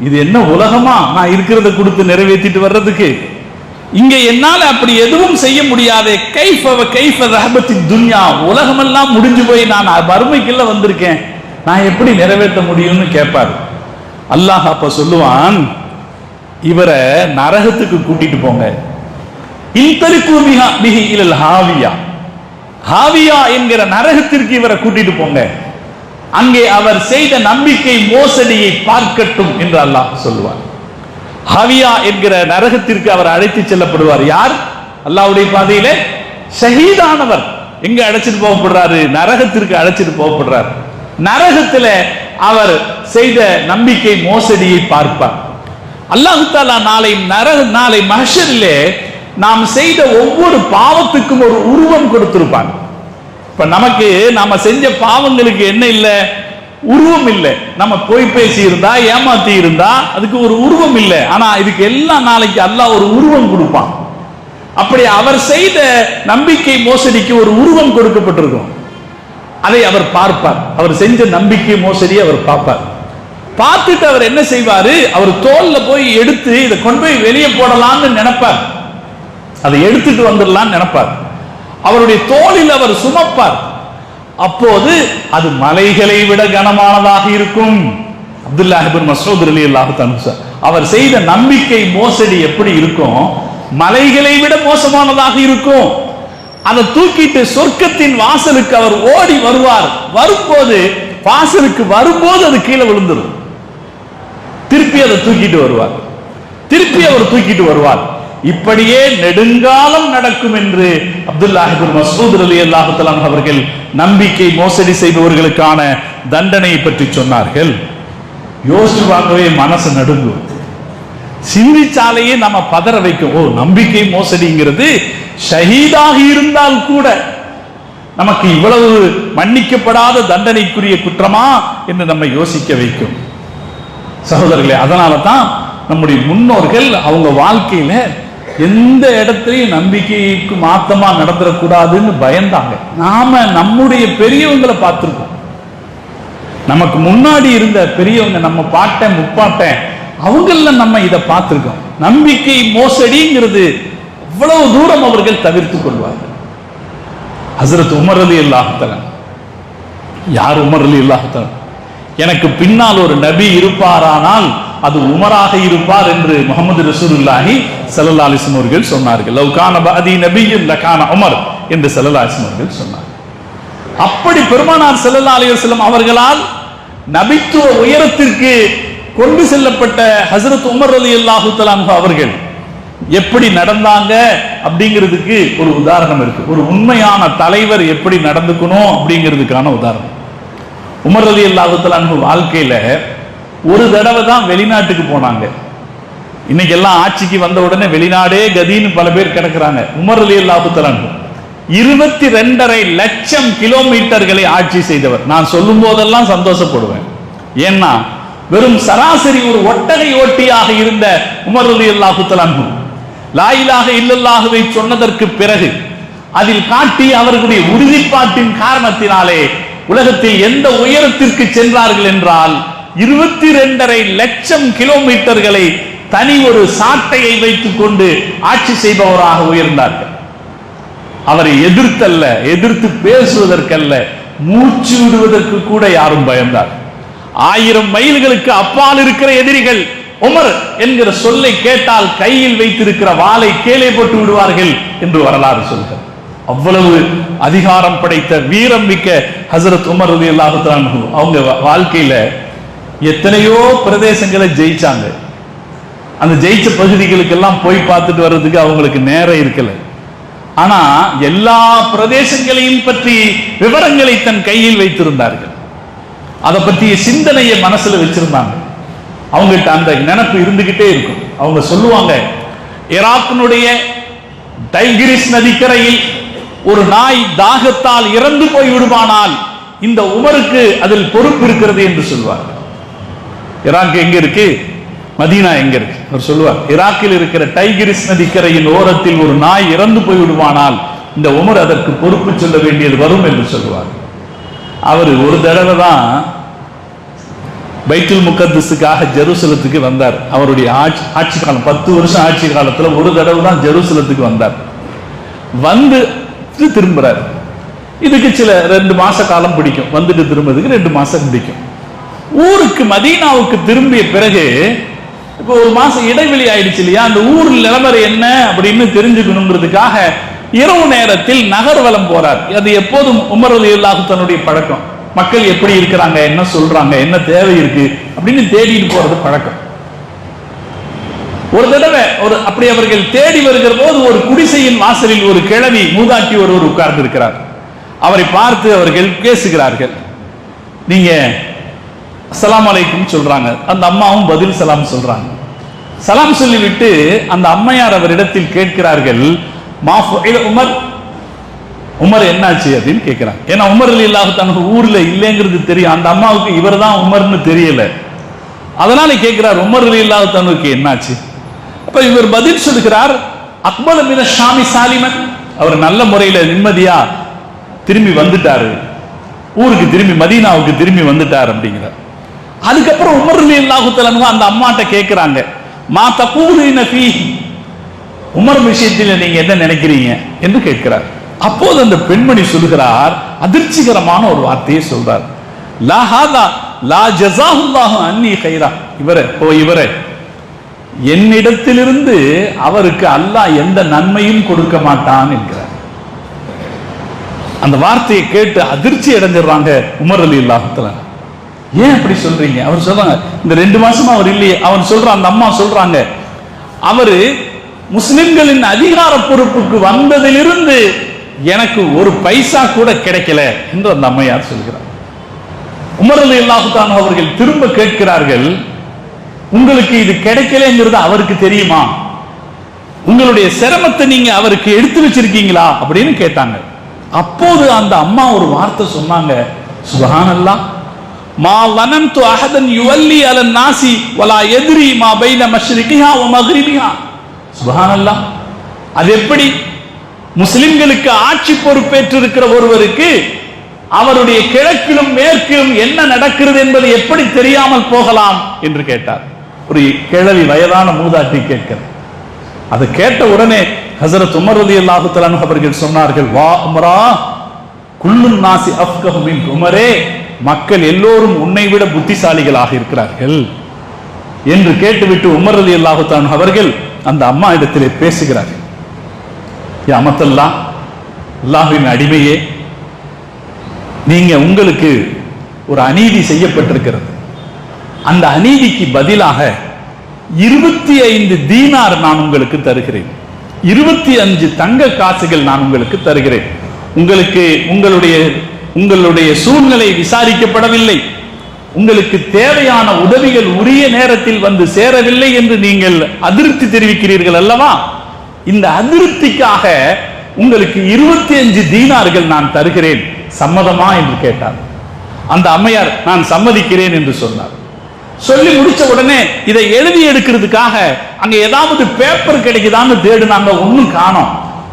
இது என்ன உலகமா நான் இருக்கிறத கொடுத்து நிறைவேற்றிட்டு வர்றதுக்கு? இங்க என்னால அப்படி எதுவும் செய்ய முடியாது. கைஃப ரஹபத்தின் துன்யா, உலகமெல்லாம் முடிஞ்சு போய் நான் வறுமைக்குள்ள வந்திருக்கேன், நான் எப்படி நிறைவேற்ற முடியும்னு கேட்பார். அல்லாஹ் அப்ப சொல்லுவான், இவரை நரகத்துக்கு கூட்டிட்டு போங்க. ஹாவியா என்கிற நரகத்திற்கு இவரை கூட்டிட்டு போங்க, அங்கே அவர் செய்த நம்பிக்கை மோசடியை பார்க்கட்டும் என்று அல்லாஹ் சொல்லுவார். ஹாவியா என்கிற நரகத்திற்கு அவர் அழைத்து செல்லப்படுவார். யார்? அல்லாஹ்வுடைய பாதையில ஷஹீதானவர். எங்க அழைச்சிட்டு போகப்படுறாரு? நரகத்திற்கு அழைச்சிட்டு போகப்படுறார். நரகத்தில் அவர் செய்த நம்பிக்கை மோசடியை பார்ப்பார். அல்லாஹ் தஆலா நாளை மஹ்ஷரிலே நாம் செய்த ஒவ்வொரு பாவத்துக்கும் ஒரு உருவம் கொடுத்திருப்பாங்க. இப்ப நமக்கு நாம செஞ்ச பாவங்களுக்கு என்ன இல்லை? உருவம் இல்லை. நம்ம போய் பேசி இருந்தா, ஏமாத்தி இருந்தா அதுக்கு ஒரு உருவம் இல்லை. ஆனா இதுக்கு எல்லாம் நாளைக்கு அல்லாஹ் ஒரு உருவம் கொடுப்பான். அப்படி அவர் செய்த நம்பிக்கை மோசடிக்கு ஒரு உருவம் கொடுக்கப்பட்டிருக்கும். அதை அவர் பார்ப்பார். அவர் செஞ்ச நம்பிக்கை மோசடி அவர் பார்ப்பார். பார்த்துட்டு அவர் என்ன செய்வாரு? அவர் தோல்ல போய் எடுத்து இதை கொண்டு போய் வெளியே போடலாம்னு நினைப்பார். அதை எடுத்துட்டு வந்துடலாம்னு நினைப்பார். அவருடைய தோளில் அவர் சுமப்பார். அப்போது அது மலைகளை விட கனமானதாக இருக்கும். அப்துல்லாஹ் இப்னு மஸ்ஊத் ரலியல்லாஹு தஆலா அவர் செய்த நம்பிக்கை மோசடி எப்படி இருக்கும்? மலைகளை விட மோசமானதாக இருக்கும். அதை தூக்கிட்டு சொர்க்கத்தின் வாசலுக்கு அவர் ஓடி வருவார். வரும்போது வாசலுக்கு வரும்போது அது கீழே விழுந்துடும். திருப்பி அதை தூக்கிட்டு வருவார். திருப்பி அவர் தூக்கிட்டு வருவார். இப்படியே நெடுங்காலம் நடக்கும் என்று அப்துல்லாஹ் இப்னு மஸ்ஊத் ரலியல்லாஹு தஆலா அவர்கள் நம்பிக்கை மோசடி செய்பவர்களுக்கான தண்டனையை பற்றி சொன்னார்கள். யோசிச்சு பார்க்கவே மனசு நடுங்கும். சிந்திச்சாலேயே நம்ம பதற வைக்கும். ஓ, நம்பிக்கை மோசடிங்கிறது ஷஹீதாக இருந்தால் கூட நமக்கு இவ்வளவு மன்னிக்கப்படாத தண்டனைக்குரிய குற்றமா என்று நம்ம யோசிக்க வைக்கும். சகோதரர்களே, அதனால தான் நம்முடைய முன்னோர்கள் அவங்க வாழ்க்கையில எந்த இடத்துலையும் நம்பிக்கைக்கு மாத்தமா நடந்துடக்கூடாதுன்னு பயந்தாங்க. நாம நம்முடைய பெரியவங்களை பார்த்திருக்கோம். நமக்கு முன்னாடி இருந்த பெரியவங்க, நம்ம பாட்டன் முப்பாட்டன், அவங்கள நம்ம இதை பார்த்திருக்கோம். நம்பிக்கை மோசடிங்கிறது அவ்வளவு தூரம் அவர்கள் தவிர்த்துக் கொள்வார்கள். ஹஸ்ரத் உமர் ரலியல்லாஹு தஆலா, யார் உமர் ரலியல்லாஹு தஆலா? எனக்கு பின்னால் ஒரு நபி இருப்பாரானால் அது உமராக இருப்பார் என்று முஹம்மது ரசூலுல்லாஹி ஸல்லல்லாஹு அலைஹி வஸல்லம் அவர்கள் சொன்னார்கள். லவ் கான பஅதி நபிய்யுன் லகான உமர் என்று ஸல்லல்லாஹு அலைஹி வஸல்லம் அவர்கள் சொன்னார்கள். அப்படி பெருமானார் ஸல்லல்லாஹு அலைஹி வஸல்லம் அவர்களால் நபித்துவ உயரத்திற்கு கொண்டு செல்லப்பட்ட ஹஜ்ரத் உமர் ரலியல்லாஹு தஆலா அன்ஹு அவர்கள் எப்படி நடந்தாங்க அப்படிங்கிறதுக்கு ஒரு உதாரணம் இருக்கு. ஒரு உண்மையான தலைவர் எப்படி நடந்துக்கணும் அப்படிங்கிறதுக்கான உதாரணம். உமர் ரலியல்லாஹு தஆலா அன்ஹு வாழ்க்கையில ஒரு தடவை தான் வெளிநாட்டுக்கு போனாங்க. இன்னைக்கு எல்லாம் ஆட்சிக்கு வந்த உடனே வெளிநாடே கதின்னு பல பேர் கிடக்குறாங்க. உமர் ரலியல்லாஹு தஆலா அன்ஹு 22.5 லட்சம் கிலோமீட்டர்களை ஆட்சி செய்தவர். நான் சொல்லும் போதெல்லாம் சந்தோஷப்படுவேன். ஏன்னா வெறும் சராசரி ஒரு ஒட்டகை ஓட்டியாக இருந்த உமர் ரலியல்லாஹு தஆலா அன்ஹு லா இலாஹ இல்லல்லாஹுவை சொன்னதற்கு பிறகு அதில் காட்டி அவர்களுடைய உறுதிப்பாட்டின் காரணத்தினாலே உலகத்தில் எந்த உயரத்திற்கு சென்றார்கள் என்றால் 22.5 லட்சம் கிலோமீட்டர்களை தனி ஒரு சாட்டையை வைத்துக் கொண்டு ஆட்சி செய்பவராக உயர்ந்தார்கள். அவரை எதிர்த்தல்ல, எதிர்த்து பேசுவதற்கல்ல, மூச்சு விடுவதற்கு கூட யாரும் பயந்தார். 1000 மைல்களுக்கு அப்பால் இருக்கிற எதிரிகள் உமர் என்கிற சொல்லை கேட்டால் கையில் வைத்திருக்கிற வாளை கீழே போட்டு விடுவார்கள் என்று வரலாறு சொல்கிறது. அவ்வளவு அதிகாரம் படைத்த வீரம் மிக்க ஹஜ்ரத் உமர் ரலியல்லாஹு தஆலா அன்ஹு அவங்க வாழ்க்கையில எத்தனையோ பிரதேசங்களை ஜெயிச்சாங்க. அந்த ஜெயிச்ச பகுதிகளுக்கெல்லாம் போய் பார்த்துட்டு வர்றதுக்கு அவங்களுக்கு நேரம் இருக்கல. ஆனா எல்லா பிரதேசங்களையும் பற்றி விவரங்களை தன் கையில் வைத்திருந்தார்கள். அதை பற்றிய சிந்தனையை மனசுல வச்சிருந்தாங்க. அவங்ககிட்ட அந்த நினைப்பு இருந்துகிட்டே இருக்கும். அவங்க சொல்லுவாங்க, ஈராக்கினுடைய டைகிரிஸ் நதிக்கரையில் ஒரு நாய் தாகத்தால் இறந்து போய் விடுமானால் இந்த உமருக்கு அதில் பொறுப்பு இருக்கிறது என்று சொல்வார். ஈராக் எங்க இருக்கு, மதீனா எங்க இருக்கு? அவர் சொல்லுவார், ஈராக்கில் இருக்கிற டைகிரிஸ் நதிக்கரையின் ஓரத்தில் ஒரு நாய் இறந்து போய் விடுவானால் இந்த உமர் அதற்கு பொறுப்பு சொல்ல வேண்டியது வரும் என்று சொல்லுவார். அவர் ஒரு தடவை தான் பைத்துல் முகத்தஸுக்காக ஜெருசலத்துக்கு வந்தார். அவருடைய ஆட்சி காலம் 10 வருஷம் ஆட்சி காலத்துல ஒரு தடவை தான் ஜெருசலத்துக்கு வந்தார். வந்து திரும்புறார். இதுக்கு சில 2 மாச காலம் பிடிக்கும். வந்துட்டு திரும்புறதுக்கு 2 மாசம் பிடிக்கும். ஊருக்கு மதீனாவுக்கு திரும்பிய பிறகு இப்போ 1 மாசம் இடைவெளி ஆயிடுச்சு இல்லையா, அந்த ஊர் நிலைமை என்ன அப்படின்னு தெரிஞ்சுக்கணுங்கிறதுக்காக இரவு நேரத்தில் நகர்வலம் போறார். அது எப்போதும் உமர் ரலியல்லாஹு தன்னுடைய பழக்கம். மக்கள் எப்படி இருக்கிறாங்க, என்ன சொல்றாங்க, என்ன தேவை இருக்கு அப்படின்னு தேடிட்டு போறது பழக்கம். ஒரு தடவை அப்படி அவர்கள் தேடி வருகிற போது ஒரு குடிசையின் வாசலில் ஒரு கிழவி மூதாட்டி ஒருவர் உட்கார்ந்து இருக்கிறார். அவரை பார்த்து அவர்கள் பேசுகிறார்கள். நீங்க அஸ்ஸலாமு அலைக்கும் சொல்றாங்க. அந்த அம்மாவும் பதில் சலாம் சொல்றாங்க. சலாம் சொல்லிவிட்டு அந்த அம்மையார் அவரிடத்தில் கேட்கிறார்கள், உமர் உமர் என்னாச்சு அப்படின்னு கேட்கிறாங்க. ஏன்னா உமர் ரலியல்லாஹு தஆலா ஊர்ல இல்லைங்கிறது தெரியும். அந்த அம்மாவுக்கு இவர் தான் உமர்னு தெரியல. அதனால கேட்கிறார், உமர் ரலியல்லாஹு தஆலாவுக்கு என்னாச்சு? அப்ப இவர் பதில் சொல்கிறார், அக்பல மின ஷாமி சாலிமன், அவர் நல்ல முறையில நிம்மதியா திரும்பி வந்துட்டாரு, ஊருக்கு திரும்பி மதீனாவுக்கு திரும்பி வந்துட்டார் அப்படிங்கிறார். அதுக்கப்புறம் உமர் ரலியல்லாஹு தஆலா அந்த அம்மாட்ட கேட்கிறாங்க, மா தகூலுன ஃபீஹி, உமர் விஷயத்தில் நீங்க என்ன நினைக்கிறீங்க என்று கேட்கிறார். அப்போது அந்த பெண்மணி சொல்கிறார், அதிர்ச்சிகரமான ஒரு வார்த்தையை சொல்றார், லா ஹாதா லா ஜஸாஹுல்லாஹு அன்னி கைரா, இவரே என்னிடத்திலிருந்து அவருக்கு அல்லாஹ் எந்த நன்மையும் கொடுக்க மாட்டான் என்கிறார். அந்த வார்த்தையை கேட்டு அதிர்ச்சி அடைஞ்சிடறாங்க உமர் ரலியல்லாஹு தஆலா. ஏன் அப்படி சொல்றீங்க? அவர் சொல்றாங்க, இந்த 2 மாசமா அவர் இல்லையே. அவர் சொல்றான், அந்த அம்மா சொல்றாங்க, அவரு முஸ்லிம்களின் அதிகார பொறுப்புக்கு வந்ததிலிருந்து எனக்கு ஒரு பைசா கூட கிடைக்கல என்று அந்த அம்மையார் சொல்கிறார். உமர் ரலியல்லாஹு தஆலா அவர்கள் திரும்ப கேட்கிறார்கள், உங்களுக்கு இது கிடைக்கலங்கிறது அவருக்கு தெரியுமா? உங்களுடைய சிரமத்தை நீங்க அவருக்கு எடுத்து வச்சிருக்கீங்களா அப்படின்னு கேட்டாங்க. அப்போது அந்த அம்மா ஒரு வார்த்தை சொன்னாங்க, சுப்ஹானல்லாஹ், மா லனன்து அஹதன் யுவல்லி அலன் நாசி வலா யத்ரி மா பைன மஷ்ரிகிஹா வ மக்ரிபிஹா. சுப்ஹானல்லாஹ், அது எப்படி முஸ்லிம்களுக்கு ஆட்சி பொறுப்பேற்றிருக்கிற ஒருவருக்கு அவருடைய கிழக்கிலும் மேற்கிலும் என்ன நடக்கிறது என்பது எப்படி தெரியாமல் போகலாம் என்று கேட்டார். ஒரு கிழவி, வயதான மூதாட்டி கேட்கிறார். அதை கேட்ட உடனே ஹஜ்ரத் உமர் ரலியல்லாஹு தஆலா அவர்கள் சொன்னார்கள், வா உமரா, குல்லுன் நாசி அஃப்கஹு மின், உமரே, மக்கள் எல்லோரும் உன்னை விட புத்திசாலிகளாக இருக்கிறார்கள் என்று கேட்டுவிட்டு உமர் ரலியல்லாஹு தஆலா அவர்கள் அந்த அம்மா இடத்திலே பேசுகிறார்கள். யா அமத்தல்லாஹ், அல்லாஹ்வின் அடிமையே, நீங்க உங்களுக்கு ஒரு அநீதி செய்யப்பட்டிருக்கிறது. அந்த அநீதிக்கு பதிலாக 25 தீனார் நான் உங்களுக்கு தருகிறேன், 25 தங்க காசுகள் நான் உங்களுக்கு தருகிறேன். உங்களுக்கு உங்களுடைய சூழ்நிலை விசாரிக்கப்படவில்லை, உங்களுக்கு தேவையான உதவிகள் உரிய நேரத்தில் வந்து சேரவில்லை என்று நீங்கள் அதிருப்தி தெரிவிக்கிறீர்கள் அல்லவா? இந்த அதிருப்திக்காக உங்களுக்கு 25 தீனார்கள் நான் தருகிறேன், சம்மதமா என்று கேட்டார். அந்த அம்மையார் நான் சம்மதிக்கிறேன் என்று சொன்னார். சொல்லி முடிச்ச உடனே இதை எழுதி எடுக்கிறதுக்காக அங்க ஏதாவது பேப்பர் கிடைக்குதான்னு தேடுனாங்க, ஒன்னும் காணோம்.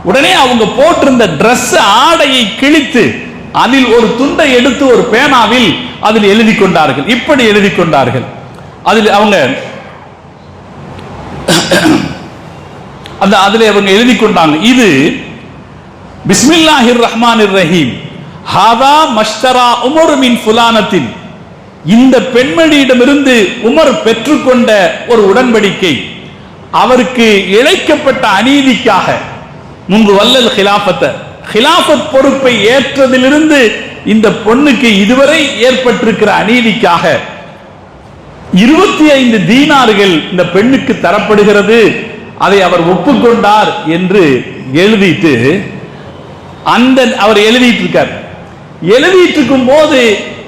உடனே அவங்க போட்டிருந்த டிரெஸ் ஆடையை கிழித்து அதில் ஒரு துண்டை எடுத்து ஒரு பேனாவில் அதில் எழுதி கொண்டார்கள். இப்படி எழுதி கொண்டார்கள். அதில் அவங்க எழுதி கொண்டாங்க, இது பிஸ்மில்லாஹிர் ரஹ்மானிர் ரஹீம் ஹாதா மஷ்தரா உமர் மின் ஃபுலானத்தின், இந்த பெண்மணியிடமிருந்து உமர் பெற்றுக்கொண்ட ஒரு உடன்படிக்கை, அவருக்கு இழைக்கப்பட்ட அநீதிக்காக முன்பு வல்லல் ஹிலாஃபத் பொறுப்பை ஏற்றதிலிருந்து இந்த பொண்ணுக்கு இதுவரை ஏற்பட்டிருக்கிற அநீதிக்காக 25 தீனார்கள் இந்த பெண்ணுக்கு தரப்படுகிறது, அதை அவர் ஒப்புக்கொண்டார் என்று எழுதிட்டு அவர் எழுதிட்டு இருக்கார். எழுதிட்டு இருக்கும் போது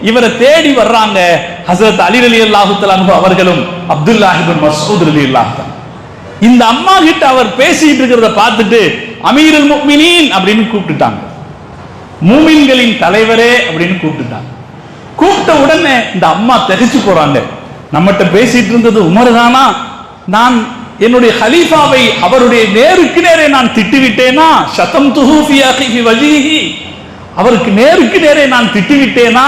இவரை தேடி வர்றாங்க ஹஸரத் அலி ரலியல்லாஹு தஆலா அன்ஹு அவர்களும் அப்துல்லாஹ் இப்னு மஸ்ஊத் ரலியல்லாஹு தஆலா. இந்த அம்மா கிட்ட அவர் பேசிட்டு இருக்கிறத பார்த்துட்டு அமீருல் முஃமினீன் அப்படின்னு கூப்பிட்டுட்டாங்க, மூமின்களின் தலைவரே அப்படின்னு கூப்பிட்டுட்டாங்க. கூப்பிட்ட உடனே இந்த அம்மா திகைச்சு போறாங்க, நம்மகிட்ட பேசிட்டு இருந்தது உமர் தானா? நான் என்னுடைய ஹலீஃபாவை அவருடைய நேருக்கு நேரே நான் திட்டிவிட்டேனா? ஷதம்துஹு ஃபீ அஹிஹி வஜீஹி, அவருக்கு நேருக்கு நேரே நான் திட்டிவிட்டேனா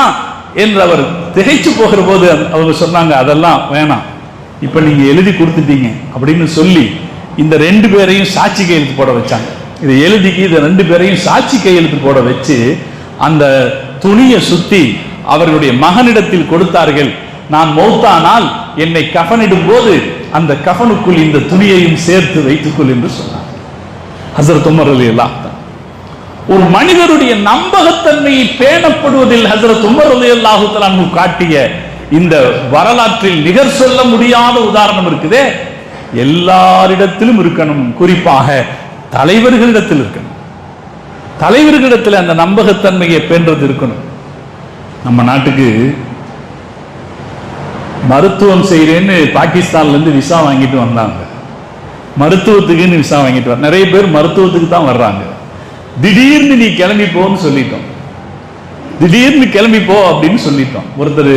என்று அவர் திகைச்சு போகிற போது அவங்க சொன்னாங்க, அதெல்லாம் வேணாம், இப்ப நீங்க எழுதி கொடுத்துட்டீங்க அப்படின்னு சொல்லி இந்த 2 பேரையும் சாட்சி கையெழுத்து போட வச்சாங்க. இதை எழுதி இந்த 2 பேரையும் சாட்சி கையெழுத்து போட வச்சு அந்த துணியை சுத்தி அவர்களுடைய மகனிடத்தில் கொடுத்தார்கள். நான் மௌத்தானால் என்னை கஃனிடும் போது அந்த கஃனுக்குள் இந்த துணியையும் சேர்த்து வைத்துக்கொள் என்று சொன்னார் ஹஸரத் உமர் ரலியல்லாஹு தஆலா. ஒரு மனிதருடைய நம்பகத்தன்மையை பேணப்படுவதில் ஹஸரத் உமர் ரலியல்லாஹு தஆலா காட்டிய இந்த வரலாற்றில் நிகர் சொல்ல முடியாத உதாரணம் இருக்குதே, எல்லாரிடத்திலும் இருக்கணும், குறிப்பாக தலைவர்களிடத்தில் இருக்கணும். தலைவர்களிடத்தில் அந்த நம்பகத்தன்மையை பேணுறது இருக்கணும். நம்ம நாட்டுக்கு மருத்துவம் செய்யறேன்னு பாகிஸ்தான்ல இருந்து விசா வாங்கிட்டு வந்தாங்க. மருத்துவத்துக்குன்னு விசா வாங்கிட்டு வர நிறைய பேர் மருத்துவத்துக்கு தான் வர்றாங்க. திடீர்னு நீ கிளம்பி போன்னு சொல்லிட்டோம், திடீர்னு கிளம்பி போ அப்படின்னு சொல்லிட்டோம். ஒருத்தர்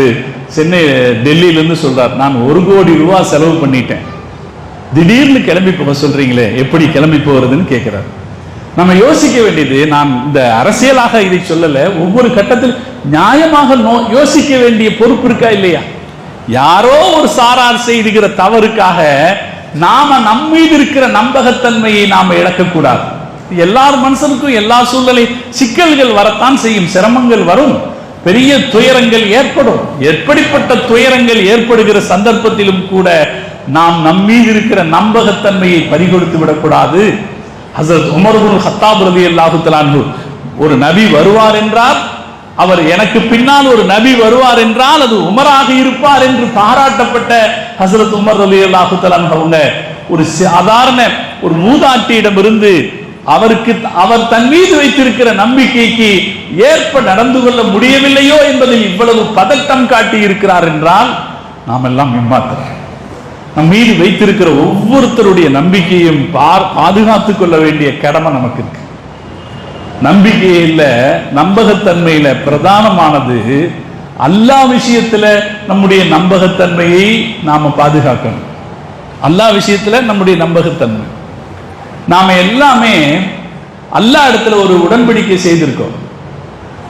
சென்னை டெல்லியில இருந்து சொல்றார், நான் 1 கோடி ரூபாய் செலவு பண்ணிட்டேன், திடீர்னு கிளம்பி போக சொல்றீங்களே, எப்படி கிளம்பி போகிறதுன்னு கேட்கிறார். நம்ம யோசிக்க வேண்டியது, நான் இந்த அரசியலாக இதை சொல்லல, ஒவ்வொரு கட்டத்தில் நியாயமாக யோசிக்க வேண்டிய பொறுப்பு இருக்கா இல்லையா? யாரோ ஒரு சாரார் செய்துகிற தவறுக்காக நாம நம்மீது இருக்கிற நம்பகத்தன்மையை நாம இழக்கக்கூடாது. எல்லார் மனுஷனுக்கும் எல்லா சூழ்நிலை சிக்கல்கள் வரத்தான் செய்யும், சிரமங்கள் வரும், பெரிய துயரங்கள் ஏற்படும். எப்படிப்பட்ட துயரங்கள் ஏற்படுகிற சந்தர்ப்பத்திலும் கூட நாம் நம்மீது இருக்கிற நம்பகத்தன்மையை பறிகொடுத்து விடக்கூடாது. ஹஸரத் உமர் இப்னு கத்தாப் ரலியல்லாஹு தஆலா அன்ஹு, ஒரு நபி வருவார் என்றால், அவர் எனக்கு பின்னால் ஒரு நபி வருவார் என்றால் அது உமராக இருப்பார் என்று பாராட்டப்பட்ட ஹஸரத் உமர் ரலியல்லாஹு தஆலா அன்ஹு அவங்க ஒரு சாதாரண ஒரு மூதாட்டியிடமிருந்து அவர் தன் மீது வைத்திருக்கிற நம்பிக்கைக்கு ஏற்ப நடந்து கொள்ள முடியவில்லையோ என்பதில் இவ்வளவு பதட்டம் காட்டி இருக்கிறார் என்றால் நாம் எல்லாம் ஏமாத்துறோம். நம் மீது வைத்திருக்கிற ஒவ்வொருத்தருடைய நம்பிக்கையும் பாதுகாத்துக் கொள்ள வேண்டிய கடமை நமக்கு இருக்கு. நம்பிக்கையில நம்பகத்தன்மையில பிரதானமானது அல்லாஹ் விஷயத்துல நம்முடைய நம்பகத்தன்மையை நாம பாதுகாக்கணும். அல்லாஹ் விஷயத்துல நம்முடைய நம்பகத்தன்மை, நாம எல்லாமே அல்லாஹ் இடத்துல ஒரு உடன்படிக்கை செய்திருக்கோம்.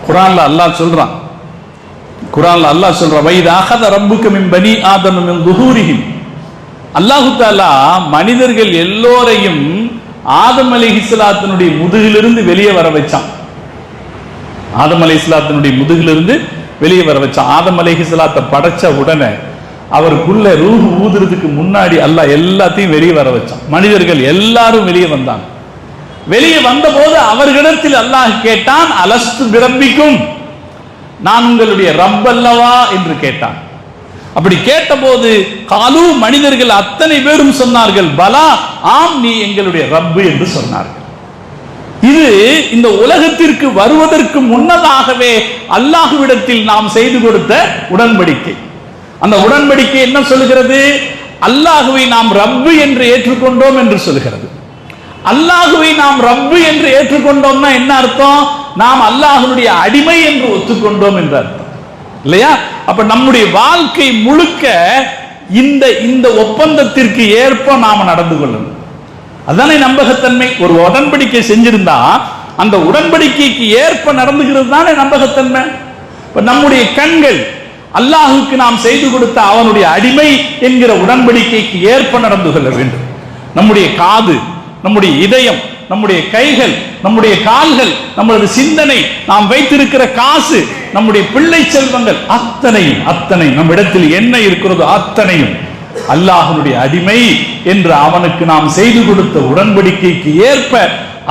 குர்ஆன்ல அல்லாஹ் சொல்றான், வைத அகத ரப்புக மின் பனி ஆதம மின் துஹூரிஹிம், அல்லாஹு தஆலா மனிதர்கள் எல்லோரையும் ஆதம் அலைஹிஸ்ஸலாத்தினுடைய முதுகிலிருந்து வெளியே வர வச்சான். ஆதம் அலைஹிஸ்ஸலாத்தினுடைய முதுகிலிருந்து வெளியே வர வச்சான். ஆதம் அலைஹிஸ்ஸலாத்தை படைச்ச உடனே அவருக்குள்ள ரூஹ் ஊதுறதுக்கு முன்னாடி அல்லாஹ் எல்லாத்தையும் வெளியே வர வச்சான். மனிதர்கள் எல்லாரும் வெளியே வந்தாங்க. வெளியே வந்த போது அவர்களிடத்தில் அல்லாஹ் கேட்டான், அலஸ்து பிரப்பிக்கும், நான் உங்களுடைய ரப் அல்லவா என்று கேட்டான். அப்படி கேட்டபோது காலு மனிதர்கள் அத்தனை பேரும் சொன்னார்கள், பலா, ஆம், நீ எங்களுடைய ரப்பு என்று சொன்னார்கள். இது இந்த உலகத்திற்கு வருவதற்கு முன்னதாகவே அல்லாஹ்விடத்தில் நாம் செய்து கொடுத்த உடன்படிக்கை. அந்த உடன்படிக்கை என்ன சொல்கிறது? அல்லாஹுவை நாம் ரப்பு என்று ஏற்றுக்கொண்டோம் என்று சொல்கிறது. அல்லாஹுவை நாம் ரப்பு என்று ஏற்றுக்கொண்டோம்னா என்ன அர்த்தம்? நாம் அல்லாஹ்வுடைய அடிமை என்று ஒத்துக்கொண்டோம் என்ற அர்த்தம் இல்லையா? அப்ப நம்முடைய வாழ்க்கை முழுக்க இந்த ஒப்பந்தத்திற்கு ஏற்ப நாம நடந்து கொள்ளணும். அதானே நம்பகத்தன்மை. ஒரு உடன்படிக்கை செஞ்சிருந்தா அந்த உடன்படிக்கைக்கு ஏற்ப நடந்துகிறது தானே நம்பகத்தன்மை. இப்ப நம்முடைய கண்கள் அல்லாஹுக்கு நாம் செய்து கொடுத்த அவனுடைய அடிமை என்கிற உடன்படிக்கைக்கு ஏற்ப நடந்து கொள்ள வேண்டும். நம்முடைய காது, நம்முடைய இதயம், நம்முடைய கைகள், நம்முடைய கால்கள், நம்மளது சிந்தனை, நாம் வைத்திருக்கிற காசு, நம்முடைய பிள்ளை செல்வங்கள், அத்தனை நம்மிடத்தில் என்ன இருக்கிறதோ அத்தனையும் அல்லாஹ்வுடைய அடிமை என்று அவனுக்கு நாம் செய்து கொடுத்த உடன்படிக்கைக்கு ஏற்ப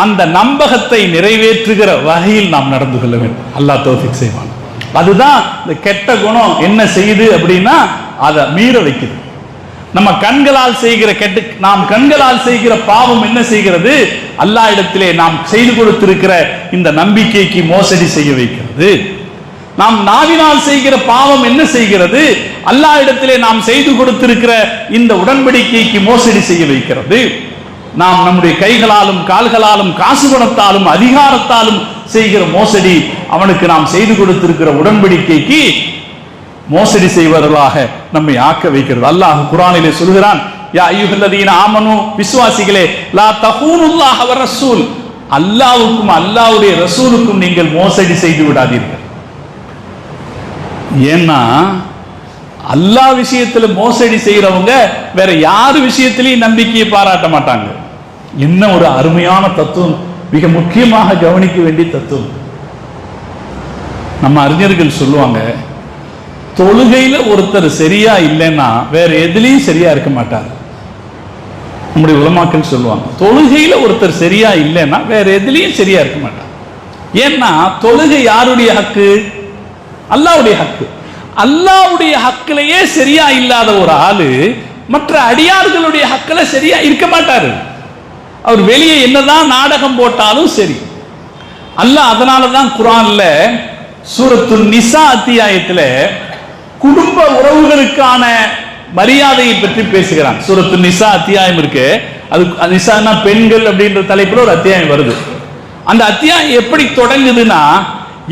அந்த நம்பகத்தை நிறைவேற்றுகிற வகையில் நாம் நடந்து கொள்ள வேண்டும். அல்லாஹ் தௌஃபீக் செய்வான். அதுதான் இந்த கெட்ட குணம் என்ன செய்யுது அப்படின்னா அதை மீற வைக்குது. நம்ம கண்களால் செய்கிற நாம் கண்களால் செய்கிற பாவம் என்ன செய்கிறது? அல்லாஹ் இடத்திலே நாம் செய்து கொடுத்திருக்கிற இந்த நம்பிக்கைக்கு மோசடி செய்ய வைக்கிறது. நாம் நாவினால் செய்கிற பாவம் என்ன செய்கிறது? அல்லாஹ் இடத்திலே நாம் செய்து கொடுத்திருக்கிற இந்த உடன்படிக்கைக்கு மோசடி செய்ய வைக்கிறது. நாம் நம்முடைய கைகளாலும் கால்களாலும் காசு பணத்தாலும் அதிகாரத்தாலும் செய்கிற மோசடி அவனுக்கு நாம் செய்து கொடுத்திருக்கிற உடன்படிக்கைக்கு மோசடி செய்வர்களாக நம்மை ஆக்க வைக்கிறது. அல்லாஹ் குர்ஆனிலே சொல்கிறான், யா அய்யுஹல்லதீன ஆமனு, விசுவாசிகளே, லா தஹூனுல்லாஹ வ ரசூல், அல்லாஹ்வுக்கும் அல்லாஹ்வுடைய ரசூலுக்கும் நீங்கள் மோசடி செய்து விடாதீர்கள். ஏன்னா அல்லாஹ் விஷயத்துல மோசடி செய்யறவங்க வேற யாரு விஷயத்திலையும் நம்பிக்கையை பாராட்ட மாட்டாங்க. என்ன ஒரு அருமையான தத்துவம், மிக முக்கியமாக கவனிக்க வேண்டிய தத்துவம். நம்ம அறிஞர்கள் சொல்லுவாங்க, தொழுகையில ஒருத்தர் சரியா இல்லைன்னா வேற எதுலையும் சரியா இருக்க மாட்டார். நம்முடைய உலமாக்கள் சொல்லுவாங்க, தொழுகையில ஒருத்தர் சரியா இல்லைன்னா வேற எதுலையும் சரியா இருக்க மாட்டார். ஏன்னா தொழுகை யாருடைய ஹக்கு? அல்லாஹ்வுடைய ஹக்கு. அல்லாஹ்வுடைய ஹக்கிலேயே சரியா இல்லாத ஒரு ஆளு மற்ற அடியார்களுடைய ஹக்கில சரியா இருக்க மாட்டாரு. அவர் வெளியே என்னதான் நாடகம் போட்டாலும் சரி. அல்லாஹ் அதனாலதான் குர்ஆன்ல சூரத்துல் நிசா அத்தியாயத்துல குடும்ப உறவுகளுக்கான மரியாதையை பற்றி பேசுகிறான். சூரத்துல் நிசா அத்தியாயம் இருக்கு, அது நிசானா பெண்கள் அப்படின்ற தலைப்புல ஒரு அத்தியாயம் வருது. அந்த அத்தியாயம் எப்படி தொடங்குதுன்னா,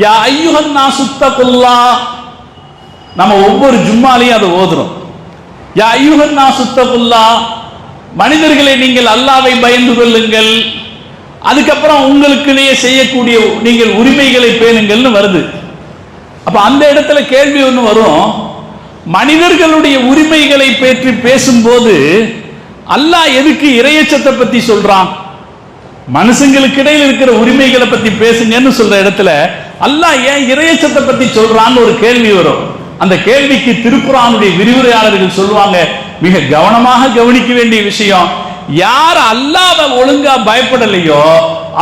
யா அய்யுஹன் நாஸு தகுல்லாஹ், நம்ம ஒவ்வொரு ஜும்மாலையும் அதை ஓதுறோம். யா அய்யுஹன் நாஸு தகுல்லாஹ், மனிதர்களை நீங்கள் அல்லாஹ்வை பயந்து கொள்ளுங்கள், அதுக்கப்புறம் உங்களுக்குள்ளேயே செய்யக்கூடிய நீங்கள் உரிமைகளை பேணுங்கள்னு வருது. அப்ப அந்த இடத்துல கேள்வி ஒன்று வரும், மனிதர்களுடைய உரிமைகளை பற்றி பேசும்போது அல்லாஹ் எதுக்கு இறையச்சத்தை பத்தி சொல்றான்? மனுஷங்களுக்கு இடையில் இருக்கிற உரிமைகளை பத்தி பேசுங்கன்னு சொல்ற இடத்துல அல்லாஹ் ஏன் இறையச்சத்தை பத்தி சொல்றான்னு ஒரு கேள்வி வரும். அந்த கேள்விக்கு திருக்குர்ஆனுடைய விரிவுரையாளர்கள் சொல்லுவாங்க, மிக கவனமாக கவனிக்க வேண்டிய விஷயம், யார் அல்லாஹ்வை ஒழுங்கா பயப்படலையோ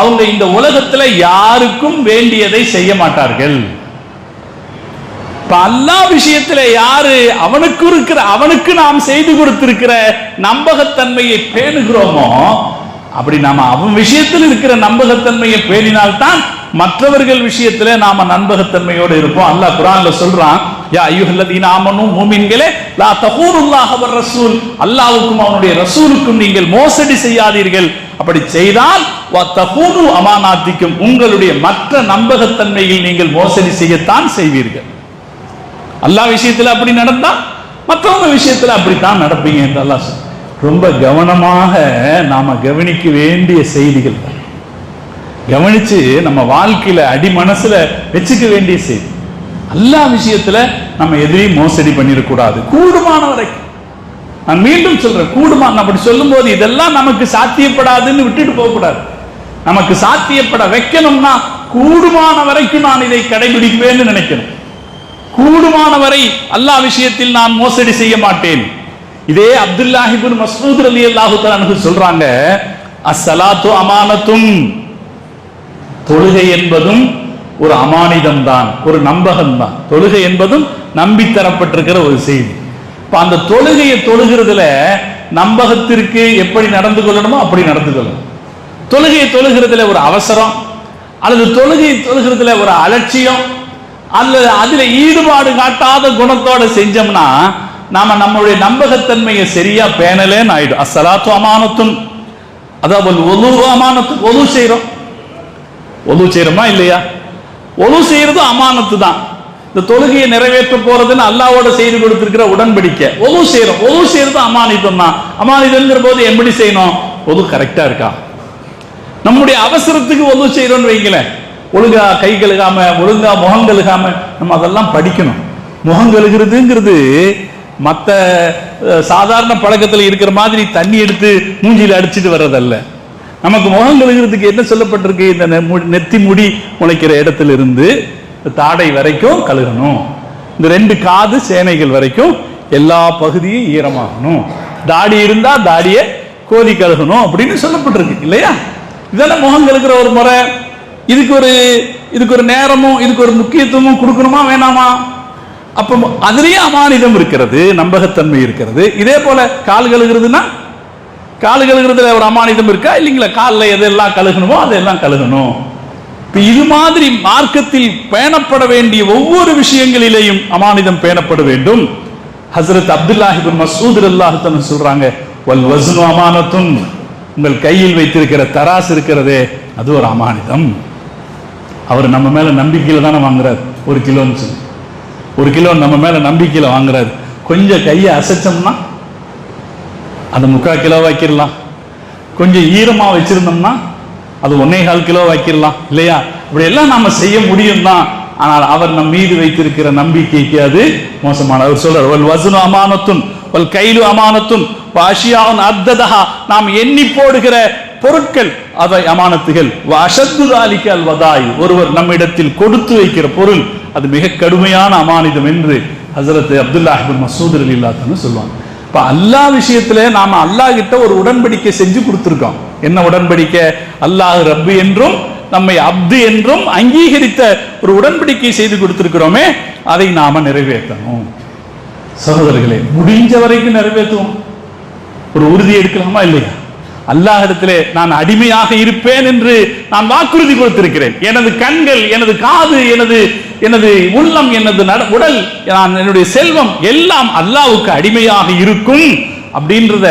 அவங்க இந்த உலகத்துல யாருக்கும் வேண்டியதை செய்ய மாட்டார்கள். அல்லாஹ் விஷயத்துல யாரு அவனுக்கு நாம் செய்து கொடுத்திருக்கிற நம்பகத்தன்மையை பேணுகிறோமோ, அப்படி நாம அவன் விஷயத்தில் இருக்கிற நம்பகத்தன்மையை பேணினால்தான் மற்றவர்கள் விஷயத்துல நாம நம்பகத்தன்மையோடு இருப்போம். அல்லாஹ் குர்ஆன்ல சொல்றான், யா அய்யுஹல்லதீன ஆமனு, மூமின்களே, லா தஹூனுல்லாஹ வ ரசூல், அல்லாஹ்வுக்கும் அவனுடைய ரசூலுக்கும் நீங்கள் மோசடி செய்யாதீர்கள். அப்படி செய்தால் வ தஹூனு அமானாத்திக்கும், உங்களுடைய மற்ற நம்பகத்தன்மையில் நீங்கள் மோசடி செய்யத்தான் செய்வீர்கள். அல்லாஹ் விஷயத்துல அப்படி நடந்தா மற்றவங்க விஷயத்துல அப்படித்தான் நடப்பீங்க என்று அல்லாஹ் ரொம்ப கவனமாக நாம கவனிக்க வேண்டிய செய்திகள், கவனிச்சு நம்ம வாழ்க்கையில அடி மனசுல வச்சுக்க வேண்டிய செய்தி. அல்லாஹ் விஷயத்துல நம்ம எதிரையும் மோசடி பண்ணிடக்கூடாது. கூடுமான வரைக்கும், நான் மீண்டும் சொல்றேன், கூடுமான, அப்படி சொல்லும் போது இதெல்லாம் நமக்கு சாத்தியப்படாதுன்னு விட்டுட்டு போக கூடாது. நமக்கு சாத்தியப்பட வைக்கணும்னா கூடுமான வரைக்கும் நான் இதை கடைபிடிப்பேன்னு நினைக்கணும். கூடுமான வரை அல்லாஹ் விஷயத்தில் நான் மோசடி செய்ய மாட்டேன். இதே அப்துல்லாஹ் இப்னு மஸ்ஊத் ரலியல்லாஹு தஆலா அன்ஹு சொல்றாங்க, அஸ்ஸலாத்து அமானத்தும், தொழுகை என்பதும் ஒரு அமானிதம் தான், ஒரு நம்பகம் தான். தொழுகை என்பதும் நம்பி தரப்பட்டிருக்கிற ஒரு செய்தி. இப்ப அந்த தொழுகையை தொழுகிறதுல நம்பகத்திற்கு எப்படி நடந்து கொள்ளணுமோ அப்படி நடந்து கொள்ளணும். தொழுகையை தொழுகிறதுல ஒரு அவசரம் அல்லது தொழுகையை தொழுகிறதுல ஒரு அலட்சியம் அல்லது அதுல ஈடுபாடு காட்டாத குணத்தோட செஞ்சோம்னா நாம நம்மளுடைய நம்பகத்தன்மையை சரியா பேணலேன்னு ஆயிடும். அஸ்ஸலாத்து அமானத்துன், அதாவது ஒது அமானத்து. ஒது செய்யறோமா இல்லையா? ஒது செய்யறது அமானத்து தான். இந்த தொழுகையை நிறைவேற்ற போறதுன்னு அல்லாஹ்வோட செய்து கொடுத்திருக்கிற உடன்படிக்கை. ஒது செய்யறோம், ஒது செய்யறது அமானிதம் தான். அமானிதம்ங்கிற போது எப்படி செய்யணும்? ஒது கரெக்டா இருக்கா? நம்முடைய அவசரத்துக்கு ஒது செய்யறோம்னு வைங்களேன், ஒழுங்கா கை கழுகாம, ஒழுங்கா முகம் கழுகாம, நம்ம அதெல்லாம் படிக்கணும். முகம் கழுகிறதுங்கிறது மற்ற சாதாரண பழக்கத்தில் இருக்கிற மாதிரி தண்ணி எடுத்து மூஞ்சியில் அடிச்சுட்டு வர்றதல்ல. நமக்கு முகம் கழுகிறதுக்கு என்ன சொல்லப்பட்டிருக்கு? இந்த நெத்தி முடி முளைக்கிற இடத்துல இருந்து தாடை வரைக்கும் கழுகணும். இந்த 2 காது சேனைகள் வரைக்கும் எல்லா பகுதியும் ஈரமாகணும். தாடி இருந்தா தாடியை கோதி கழுகணும் அப்படின்னு சொல்லப்பட்டிருக்கு இல்லையா? இதெல்லாம் முகம் கழுகிற ஒரு முறை. இதுக்கு ஒரு நேரமும் இதுக்கு ஒரு முக்கியத்துவமும் கொடுக்கணுமா வேணாமா? அப்ப அதுலயே அமானிதம் இருக்கிறது, நம்பகத்தன்மை இருக்கிறது. இதே போல கால் கழுகிறதுனா, கால் கழுகிறதுல ஒரு அமானிதம் இருக்கா இல்லைங்களா? காலில் எதெல்லாம் கழுகணுமோ அதெல்லாம் கழுகணும். இது மாதிரி மார்க்கத்தில் பேணப்பட வேண்டிய ஒவ்வொரு விஷயங்களிலேயும் அமானிதம் பேணப்பட வேண்டும். ஹஸ்ரத் அப்துல்லாஹ் இப்னு மஸ்ஊத் ரலியல்லாஹு அன்ஹு சொல்றாங்க, வல் வஸ்னு அமானத்துன், உங்கள் கையில் வைத்திருக்கிற தராசு இருக்கிறதே அது ஒரு அமானிதம். அவர் நம்ம மேல நம்பிக்கையில தானே வாங்குறாரு. 1 கிலோன்னு சொல்லி 1 கிலோ நம்ம மேல நம்பிக்கையில வாங்குறாரு. கொஞ்சம் கையை அசைச்சோம்னா அதை 3/4 கிலோ வைக்கிடலாம். கொஞ்சம் ஈரமா வச்சிருந்தோம்னா அது 1.25 கிலோ வைக்கிடலாம் இல்லையா? இப்படி எல்லாம் நாம செய்ய முடியும் தான். ஆனால் அவர் நம் மீது வைத்திருக்கிற நம்பிக்கைக்கு அது மோசமான. அவர் சொல்றார், வல் வஸ்னு அமானத்துன் வல் கைலு அமானத்துன் வாஷியான் அத்ததஹா, நாம் எண்ணி போடுகிற பொருட்கள் அவை அமானத்துகள். வஅஷத்து ذلك الوداع, ஒருவர் நம்மிடத்தில் கொடுத்து வைக்கிற பொருள் அது மிக கடுமையான அமானிதம் என்று ஹஜ்ரத் அப்துல்லாஹ் இப்னு மஸ்ஊத் ரலியல்லாஹு அன்ஹு சொல்வாங்க. இப்ப அல்லாஹ் விஷயத்துல நாம அல்லாஹ் கிட்ட ஒரு உடன்படிக்கை செஞ்சு கொடுத்திருக்கோம். என்ன உடன்படிக்கை? அல்லாஹ் ரப்பு என்றும் நம்மை அப்து என்றும் அங்கீகரித்த ஒரு உடன்படிக்கை செய்து கொடுத்திருக்கிறோமே, அதை நாம நிறைவேற்றணும். சகோதரர்களே, முடிஞ்ச வரைக்கும் நிறைவேற்றுவோம். ஒரு உறுதி எடுக்கலாமா இல்லையா? அல்லாஹ்விடத்திலே நான் அடிமையாக இருப்பேன் என்று நான் வாக்குறுதி கொடுத்திருக்கிறேன். எனது கண்கள், எனது காது, எனது உள்ளம், எனது உடல், நான் என்னுடைய செல்வம் எல்லாம் அல்லாஹ்வுக்கு அடிமையாக இருக்கும் அப்படின்றத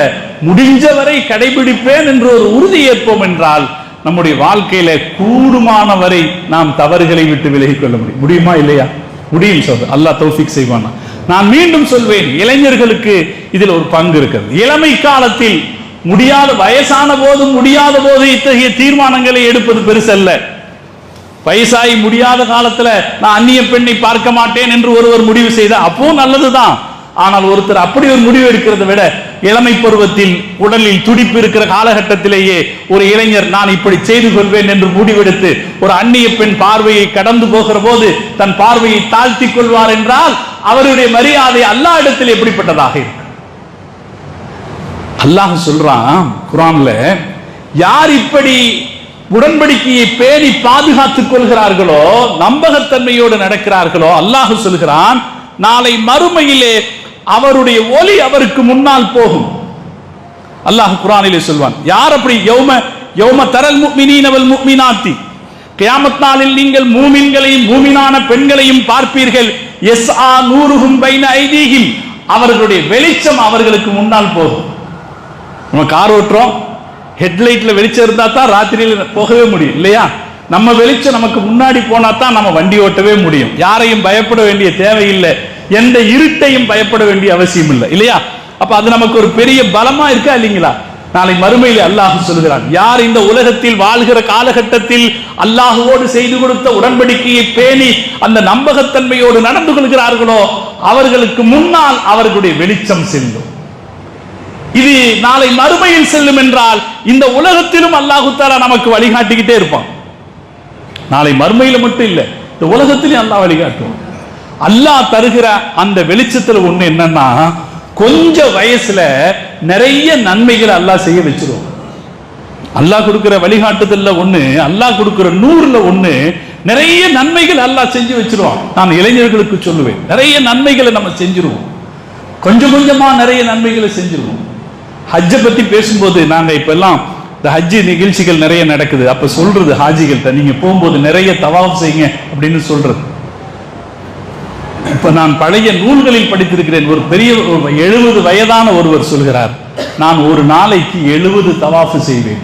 முடிஞ்ச வரை கடைபிடிப்பேன் என்று ஒரு உறுதி ஏற்போம் என்றால் நம்முடைய வாழ்க்கையில கூடுமான வரை நாம் தவறுகளை விட்டு விலகிக் கொள்ள முடியுமா இல்லையா? முடியும் சொல்ற. அல்லாஹ் தௌஃபீக் செய்வானா. நான் மீண்டும் சொல்வேன், இளைஞர்களுக்கு இதில் ஒரு பங்கு இருக்கிறது. இளமை காலத்தில் முடியாத, வயசான போது முடியாத போது இத்தகைய தீர்மானங்களை எடுப்பது பெருசல்ல. வயசாகி முடியாத காலத்துல நான் அந்நிய பெண்ணை பார்க்க மாட்டேன் என்று ஒருவர் முடிவு செய்த அப்போ நல்லதுதான். ஆனால் ஒருத்தர் அப்படி ஒரு முடிவு எடுக்கிறத விட இளமை பருவத்தில் உடலில் துடிப்பு இருக்கிற காலகட்டத்திலேயே ஒரு இளைஞர் நான் இப்படி செய்து கொள்வேன் என்று முடிவெடுத்து ஒரு அந்நிய பெண் பார்வையை கடந்து போகிற போது தன் பார்வையை தாழ்த்தி கொள்வார் என்றால் அவருடைய மரியாதை அல்லாஹ் இடத்தில் எப்படிப்பட்டதாக இருக்கு? அல்லாஹ் சொல்றான் குர்ஆன்ல, யார் இப்படி உடன்படிக்கையை பேணி பாதுகாத்துக் கொள்கிறார்களோ, நம்பகத்தன்மையோடு நடக்கிறார்களோ, அல்லாஹ் சொல்கிறான் நாளை மறுமையிலே அவருடைய ஒளி அவருக்கு முன்னால் போகும். அல்லாஹ் குர்ஆனிலே சொல்வான், யார் அப்படி? யௌம தரல் முஃமினீன வல் முஃமினாத்தி, கியாமத் நாளில் நீங்கள் மூமின்களையும் மூமினான பெண்களையும் பார்ப்பீர்கள். யஸ்ஆ நூருஹும் பைன ஐதீஹிம், அவர்களுடைய வெளிச்சம் அவர்களுக்கு முன்னால் போகும். நம்ம கார் ஓட்டுறோம், ஹெட்லைட்ல வெளிச்சம் இருந்தா தான் ராத்திரியில் போகவே முடியும் இல்லையா? நம்ம வெளிச்சம் நமக்கு முன்னாடி போனா தான் நம்ம வண்டி ஓட்டவே முடியும். யாரையும் பயப்பட வேண்டிய தேவையில்லை, எந்த இருட்டையும் பயப்பட வேண்டிய அவசியம் இல்லை இல்லையா? அப்ப அது நமக்கு ஒரு பெரிய பலமா இருக்கா இல்லைங்களா? நாளை மறுமையில் அல்லாஹ் சொல்கிறான், யார் இந்த உலகத்தில் வாழ்கிற காலகட்டத்தில் அல்லாஹுவோடு செய்து கொடுத்த உடன்படிக்கையை பேணி அந்த நம்பகத்தன்மையோடு நடந்து கொள்கிறார்களோ அவர்களுக்கு முன்னால் அவர்களுடைய வெளிச்சம் செல்லும். இது நாளை மறுமையில் செல்லும் என்றால் இந்த உலகத்திலும் அல்லாஹ் தஆலா நமக்கு வழிகாட்டிக்கிட்டே இருப்பான். நாளை மறுமையில மட்டும் இல்ல, இந்த உலகத்திலும் அல்லாஹ் வழிகாட்டுவான். அல்லாஹ் தருகிற அந்த வெளிச்சத்துல ஒண்ணு என்னன்னா, கொஞ்ச வயசுல நிறைய நன்மைகளை அல்லாஹ் செய்ய வச்சிருவோம். அல்லாஹ் கொடுக்கிற வழிகாட்டுதல்ல ஒண்ணு, அல்லாஹ் கொடுக்கிற 100ல ஒண்ணு நிறைய நன்மைகள் அல்லாஹ் செஞ்சு வச்சிருவான். நான் இளைஞர்களுக்கு சொல்லுவேன், நிறைய நன்மைகளை நம்ம செஞ்சிருவோம், கொஞ்சம் கொஞ்சமா நிறைய நன்மைகளை செஞ்சிருவோம். ஹஜ்ஜை பத்தி பேசும்போது நாங்க இப்ப எல்லாம் இந்த ஹஜ்ஜி நிகழ்ச்சிகள் நிறைய நடக்குது. அப்ப சொல்றது ஹாஜிகள்கிட்ட, நீங்க போகும்போது நிறைய தவாஃப் செய்யுங்க அப்படின்னு சொல்றது. இப்ப நான் பழைய நூல்களில் படித்திருக்கிறேன். ஒரு பெரிய 70 வயதான ஒருவர் சொல்கிறார், நான் ஒரு நாளைக்கு 70 தவாஃப் செய்வேன்.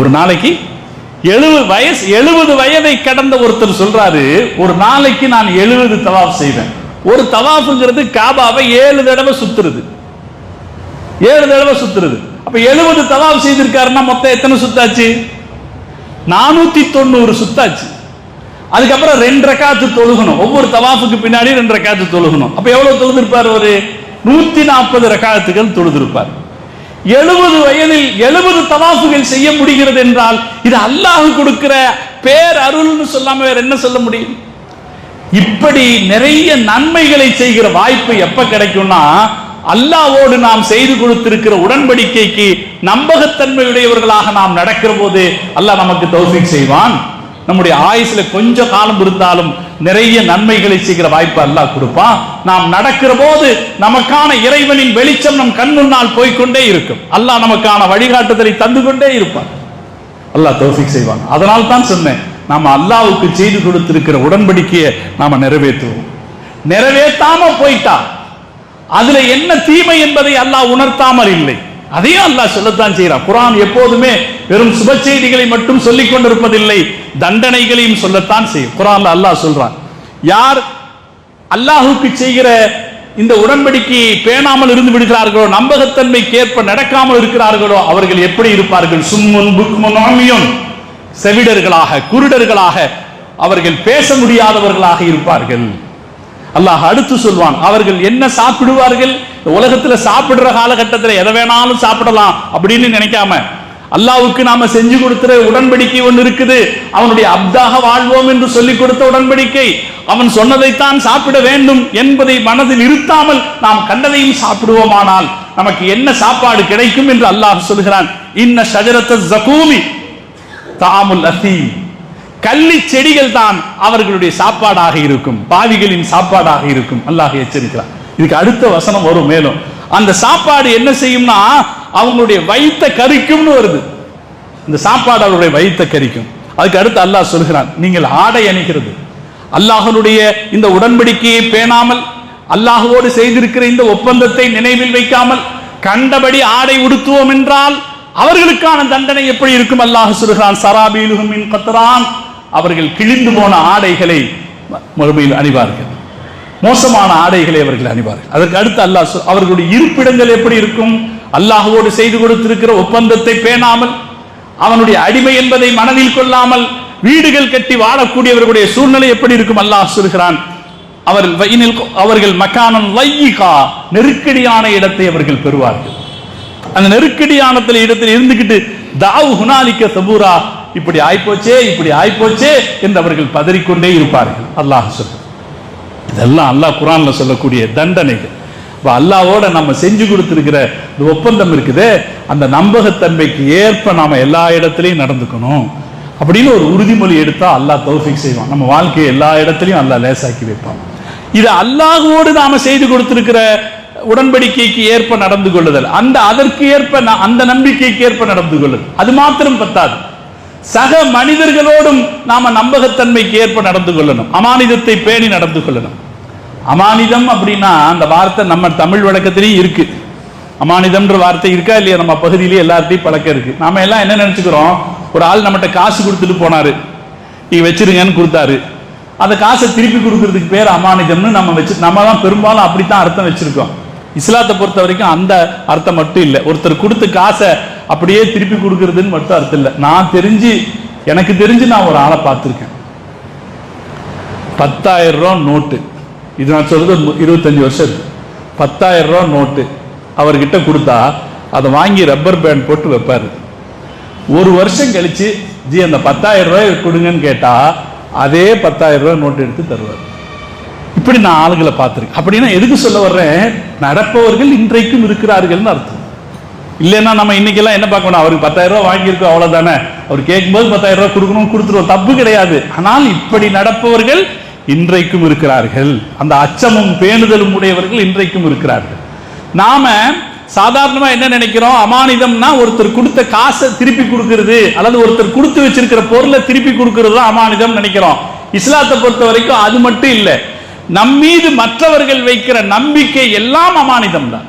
ஒரு நாளைக்கு 70 வயதை கடந்த ஒருத்தர் சொல்றாரு, ஒரு நாளைக்கு நான் 70 தவாஃப் செய்வேன். ஒரு தவாஃப்ங்கிறது காபாவை 7 தடவை சுத்துறது, 7 தடவை சுத்துறது. அப்ப 70 தவாஃப் செய்திருக்காருன்னா மொத்தம் எத்தனை சுத்தாச்சு? 490 சுத்தாச்சு. அதுக்கப்புறம் 2 ரக்காத்து தொழுகணும். ஒவ்வொரு தவாஃபுக்கு பின்னாடி 2 ரக்காத்து தொழுகணும். அப்ப எவ்வளவு தொழுதிருப்பார்? ஒரு 140 ரக்காத்துகள் தொழுதிருப்பார். 70 வயதில் 70 தவாஃபுகள் செய்ய முடிகிறது என்றால் இது அல்லாஹ் கொடுக்கிற பேர் அருள்னு சொல்லாம வேற என்ன சொல்ல முடியும்? இப்படி நிறைய நன்மைகளை செய்கிற வாய்ப்பு எப்ப கிடைக்கும்னா, அல்லாஹ்வோடு நாம் செய்து கொடுத்திருக்கிற உடன்படிக்கைக்கு நம்பகத்தன்மையுடையவர்களாக நாம் நடக்கிற போது அல்லாஹ் நமக்கு தௌஃபீக் செய்வான். நம்முடைய ஆயுசுல கொஞ்ச காலம் இருந்தாலும் நிறைய நன்மைகளை செய்கிற வாய்ப்பு அல்லாஹ் கொடுப்பான். நாம் நடக்கிற போது நமக்கான இறைவனின் வெளிச்சம் நம் கண் முன்னால் போய்கொண்டே இருக்கும். அல்லாஹ் நமக்கான வழிகாட்டுதலை தந்து கொண்டே இருப்பான். அல்லாஹ் தௌஃபீக் செய்வான். அதனால் தான் சொன்னேன், நாம அல்லாஹ்வுக்கு செய்து கொடுத்திருக்கிற உடன்படிக்கையை நாம நிறைவேற்றுவோம். நிறைவேற்றாம போயிட்டா அதுல என்ன தீமை என்பதை அல்லாஹ் உணர்த்தாமல் இல்லை. அதையும் அல்லாஹ் சொல்லத்தான் செய்யறான். குர்ஆன் எப்போதுமே வெறும் சுப செய்திகளை மட்டும் சொல்லிக் கொண்டிருப்பதில்லை, தண்டனைகளையும் சொல்லத்தான் செய்யும். குர்ஆன்ல அல்லாஹ் சொல்றான், யார் அல்லாஹ்வுக்கு செய்கிற இந்த உடன்படிக்கையை பேணாமல் இருந்து விடுகிறார்களோ, நம்பகத்தன்மைக்கு ஏற்ப நடக்காமல் இருக்கிறார்களோ, அவர்கள் எப்படி இருப்பார்கள்? சும்முன் புக்முன் உம்யுன், செவிடர்களாக, குருடர்களாக, அவர்கள் பேச முடியாதவர்களாக இருப்பார்கள். அல்லாஹ் அடுத்து சொல்வான், அவர்கள் என்ன சாப்பிடுவார்கள்? உலகத்துல சாப்பிடுற காலகட்டத்தில் எதை வேணாலும் சாப்பிடலாம் அப்படின்னு நினைக்காம, அல்லாஹ்வுக்கு நாம செஞ்சு கொடுக்கிற உடன்படிக்கை ஒன்று இருக்குது, அவனுடைய அப்தாக வாழ்வோம் என்று சொல்லிக் கொடுத்த உடன்படிக்கை, அவன் சொன்னதைத்தான் சாப்பிட வேண்டும் என்பதை மனதில் இருத்தாமல் நாம் கண்டதையும் சாப்பிடுவோமானால் நமக்கு என்ன சாப்பாடு கிடைக்கும் என்று அல்லாஹ் சொல்கிறான். இன்ன ஷஜரத்த ஸகூமி தஆமுல் அஸீம், கள்ளி செடிகள் தான் அவர்களுடைய சாப்பாடாக இருக்கும், பாவிகளின் சாப்பாடாக இருக்கும். அல்லாஹ் எச்சரிக்கிறான். இதுக்கு அடுத்த வசனம் வரும். மேலும் அந்த சாப்பாடு என்ன செய்யும்னா அவங்களுடைய வயித்தை கரிக்கும்னு வருது. இந்த சாப்பாடு அவருடைய வயித்தை கரிக்கும். அதுக்கு அடுத்து அல்லாஹ் சொல்கிறான், நீங்கள் ஆடை அணிகிறது, அல்லாஹ்வுடைய இந்த உடன்படிக்கையை பேணாமல், அல்லாஹ்வோடு செய்திருக்கிற இந்த ஒப்பந்தத்தை நினைவில் வைக்காமல் கண்டபடி ஆடை உடுத்துவோம் என்றால் அவர்களுக்கான தண்டனை எப்படி இருக்கும்? அல்லாஹ் சொல்கிறான், சராபீலுஹும் மின் கத்ரான், அவர்கள் கிழிந்து போன ஆடைகளை மறுமையில் அணிவார்கள், மோசமான ஆடைகளை அவர்கள் அணிவார்கள். அதற்கு அடுத்து அல்லாஹ் அவர்களுடைய இருப்பிடங்கள் எப்படி இருக்கும்? அல்லாஹ்வோடு செய்து கொடுத்திருக்கிற ஒப்பந்தத்தை பேணாமல், அவனுடைய அடிமை என்பதை மனதில் கொள்ளாமல் வீடுகள் கட்டி வாழக்கூடியவர்களுடைய சூழ்நிலை எப்படி இருக்கும்? அல்லாஹ் சொல்கிறான், அவர்கள் மக்கானன் லையிகா, நெருக்கடியான இடத்தை அவர்கள் பெறுவார்கள். அந்த நெருக்கடியான இடத்தில் இருந்துகிட்டு தாவு ஹுனாலிக்க சபூரா, இப்படி ஆய்போச்சே இப்படி ஆய்போச்சே என்று அவர்கள் பதறிக்கொண்டே இருப்பார்கள். அல்லாஹ் சொல்ற இதெல்லாம் அல்லாஹ் குர்ஆன்ல சொல்லக்கூடிய தண்டனைகள். அல்லாஹ்வோட நம்ம செஞ்சு கொடுத்திருக்கிற இந்த ஒப்பந்தம் இருக்குதே, அந்த நம்பகத்தன்மைக்கு ஏற்ப நாம எல்லா இடத்திலையும் நடந்துக்கணும் அப்படின்னு ஒரு உறுதிமொழி எடுத்தா அல்லாஹ் தௌஃபீக் செய்வான். நம்ம வாழ்க்கையை எல்லா இடத்திலையும் அல்லாஹ் லேசாக்கி வைப்பான். இது அல்லாஹ்வோடு நாம செய்து கொடுத்திருக்கிற உடன்படிக்கைக்கு ஏற்ப நடந்து கொள்ளுதல், அதற்கு ஏற்ப அந்த நம்பிக்கைக்கு ஏற்ப நடந்து கொள்ளுதல், அது மாத்திரம் பத்தாது. சக மனிதர்களோடும் நாம நம்பகத்தன்மைக்கு ஏற்ப நடந்து கொள்ளணும், அமானிதத்தை பேணி நடந்து கொள்ளணும். அமானிதம் அப்படின்னா அந்த வார்த்தை நம்ம தமிழ் வழக்கத்திலேயே இருக்கு. அமானிதம்ன்ற வார்த்தை இருக்கா இல்லையா? நம்ம பகுதியிலேயே எல்லாத்தையும் பழக்கம் இருக்கு. நாம எல்லாம் என்ன நினைச்சுக்கிறோம், ஒரு ஆள் நம்மகிட்ட காசு கொடுத்துட்டு போனாரு, நீங்க வச்சிருங்கன்னு கொடுத்தாரு, அந்த காசை திருப்பி கொடுக்கறதுக்கு பேர் அமானிதம்னு நம்ம தான் பெரும்பாலும் அப்படித்தான் அர்த்தம் வச்சிருக்கோம். இஸ்லாத்தை பொறுத்த வரைக்கும் அந்த அர்த்தம் மட்டும் இல்லை. ஒருத்தர் கொடுத்த காசை அப்படியே திருப்பி கொடுக்கறதுன்னு மட்டும் அர்த்தம் இல்லை. எனக்கு தெரிஞ்சு நான் ஒரு ஆளை பார்த்துருக்கேன், 10,000 ரூபா நோட்டு, இது நான் சொல்றது 25 வருஷம் இருக்கு, 10,000 ரூபா நோட்டு அவர்கிட்ட கொடுத்தா அதை வாங்கி ரப்பர் பேண்ட் போட்டு வைப்பாரு. ஒரு வருஷம் கழிச்சு ஜி அந்த 10,000 ரூபாய் கொடுங்கன்னு கேட்டா அதே 10,000 ரூபாய் நோட்டு எடுத்து தருவார். இப்படி நான் ஆளுங்களை பார்த்திருக்கேன். அப்படின்னா எதுக்கு சொல்ல வர்றேன், நடப்பவர்கள் இன்றைக்கும் இருக்கிறார்கள் அர்த்தம். இல்லைன்னா நம்ம இன்னைக்கெல்லாம் என்ன பார்க்கணும், அவருக்கு 10,000 ரூபாய் வாங்கியிருக்கோம் அவ்வளவுதானே, அவர் கேட்கும்போது 10,000 ரூபாய் கொடுக்கணும், கொடுத்துருவோம், தப்பு கிடையாது. ஆனால் இப்படி நடப்பவர்கள் இன்றைக்கும் இருக்கிறார்கள். அந்த அச்சமும் பேணுதலும் உடையவர்கள் இன்றைக்கும் இருக்கிறார்கள். நாம சாதாரணமா என்ன நினைக்கிறோம், அமானிதம்னா ஒருத்தர் கொடுத்த காசை திருப்பி கொடுக்கிறது அல்லது ஒருத்தர் கொடுத்து வச்சிருக்கிற பொருளை திருப்பி கொடுக்கிறது தான் அமானிதம் நினைக்கிறோம். இஸ்லாத்தை பொறுத்த வரைக்கும் அது மட்டும் இல்லை, நம்மீது மற்றவர்கள் வைக்கிற நம்பிக்கை எல்லாம் அமானிதம் தான்.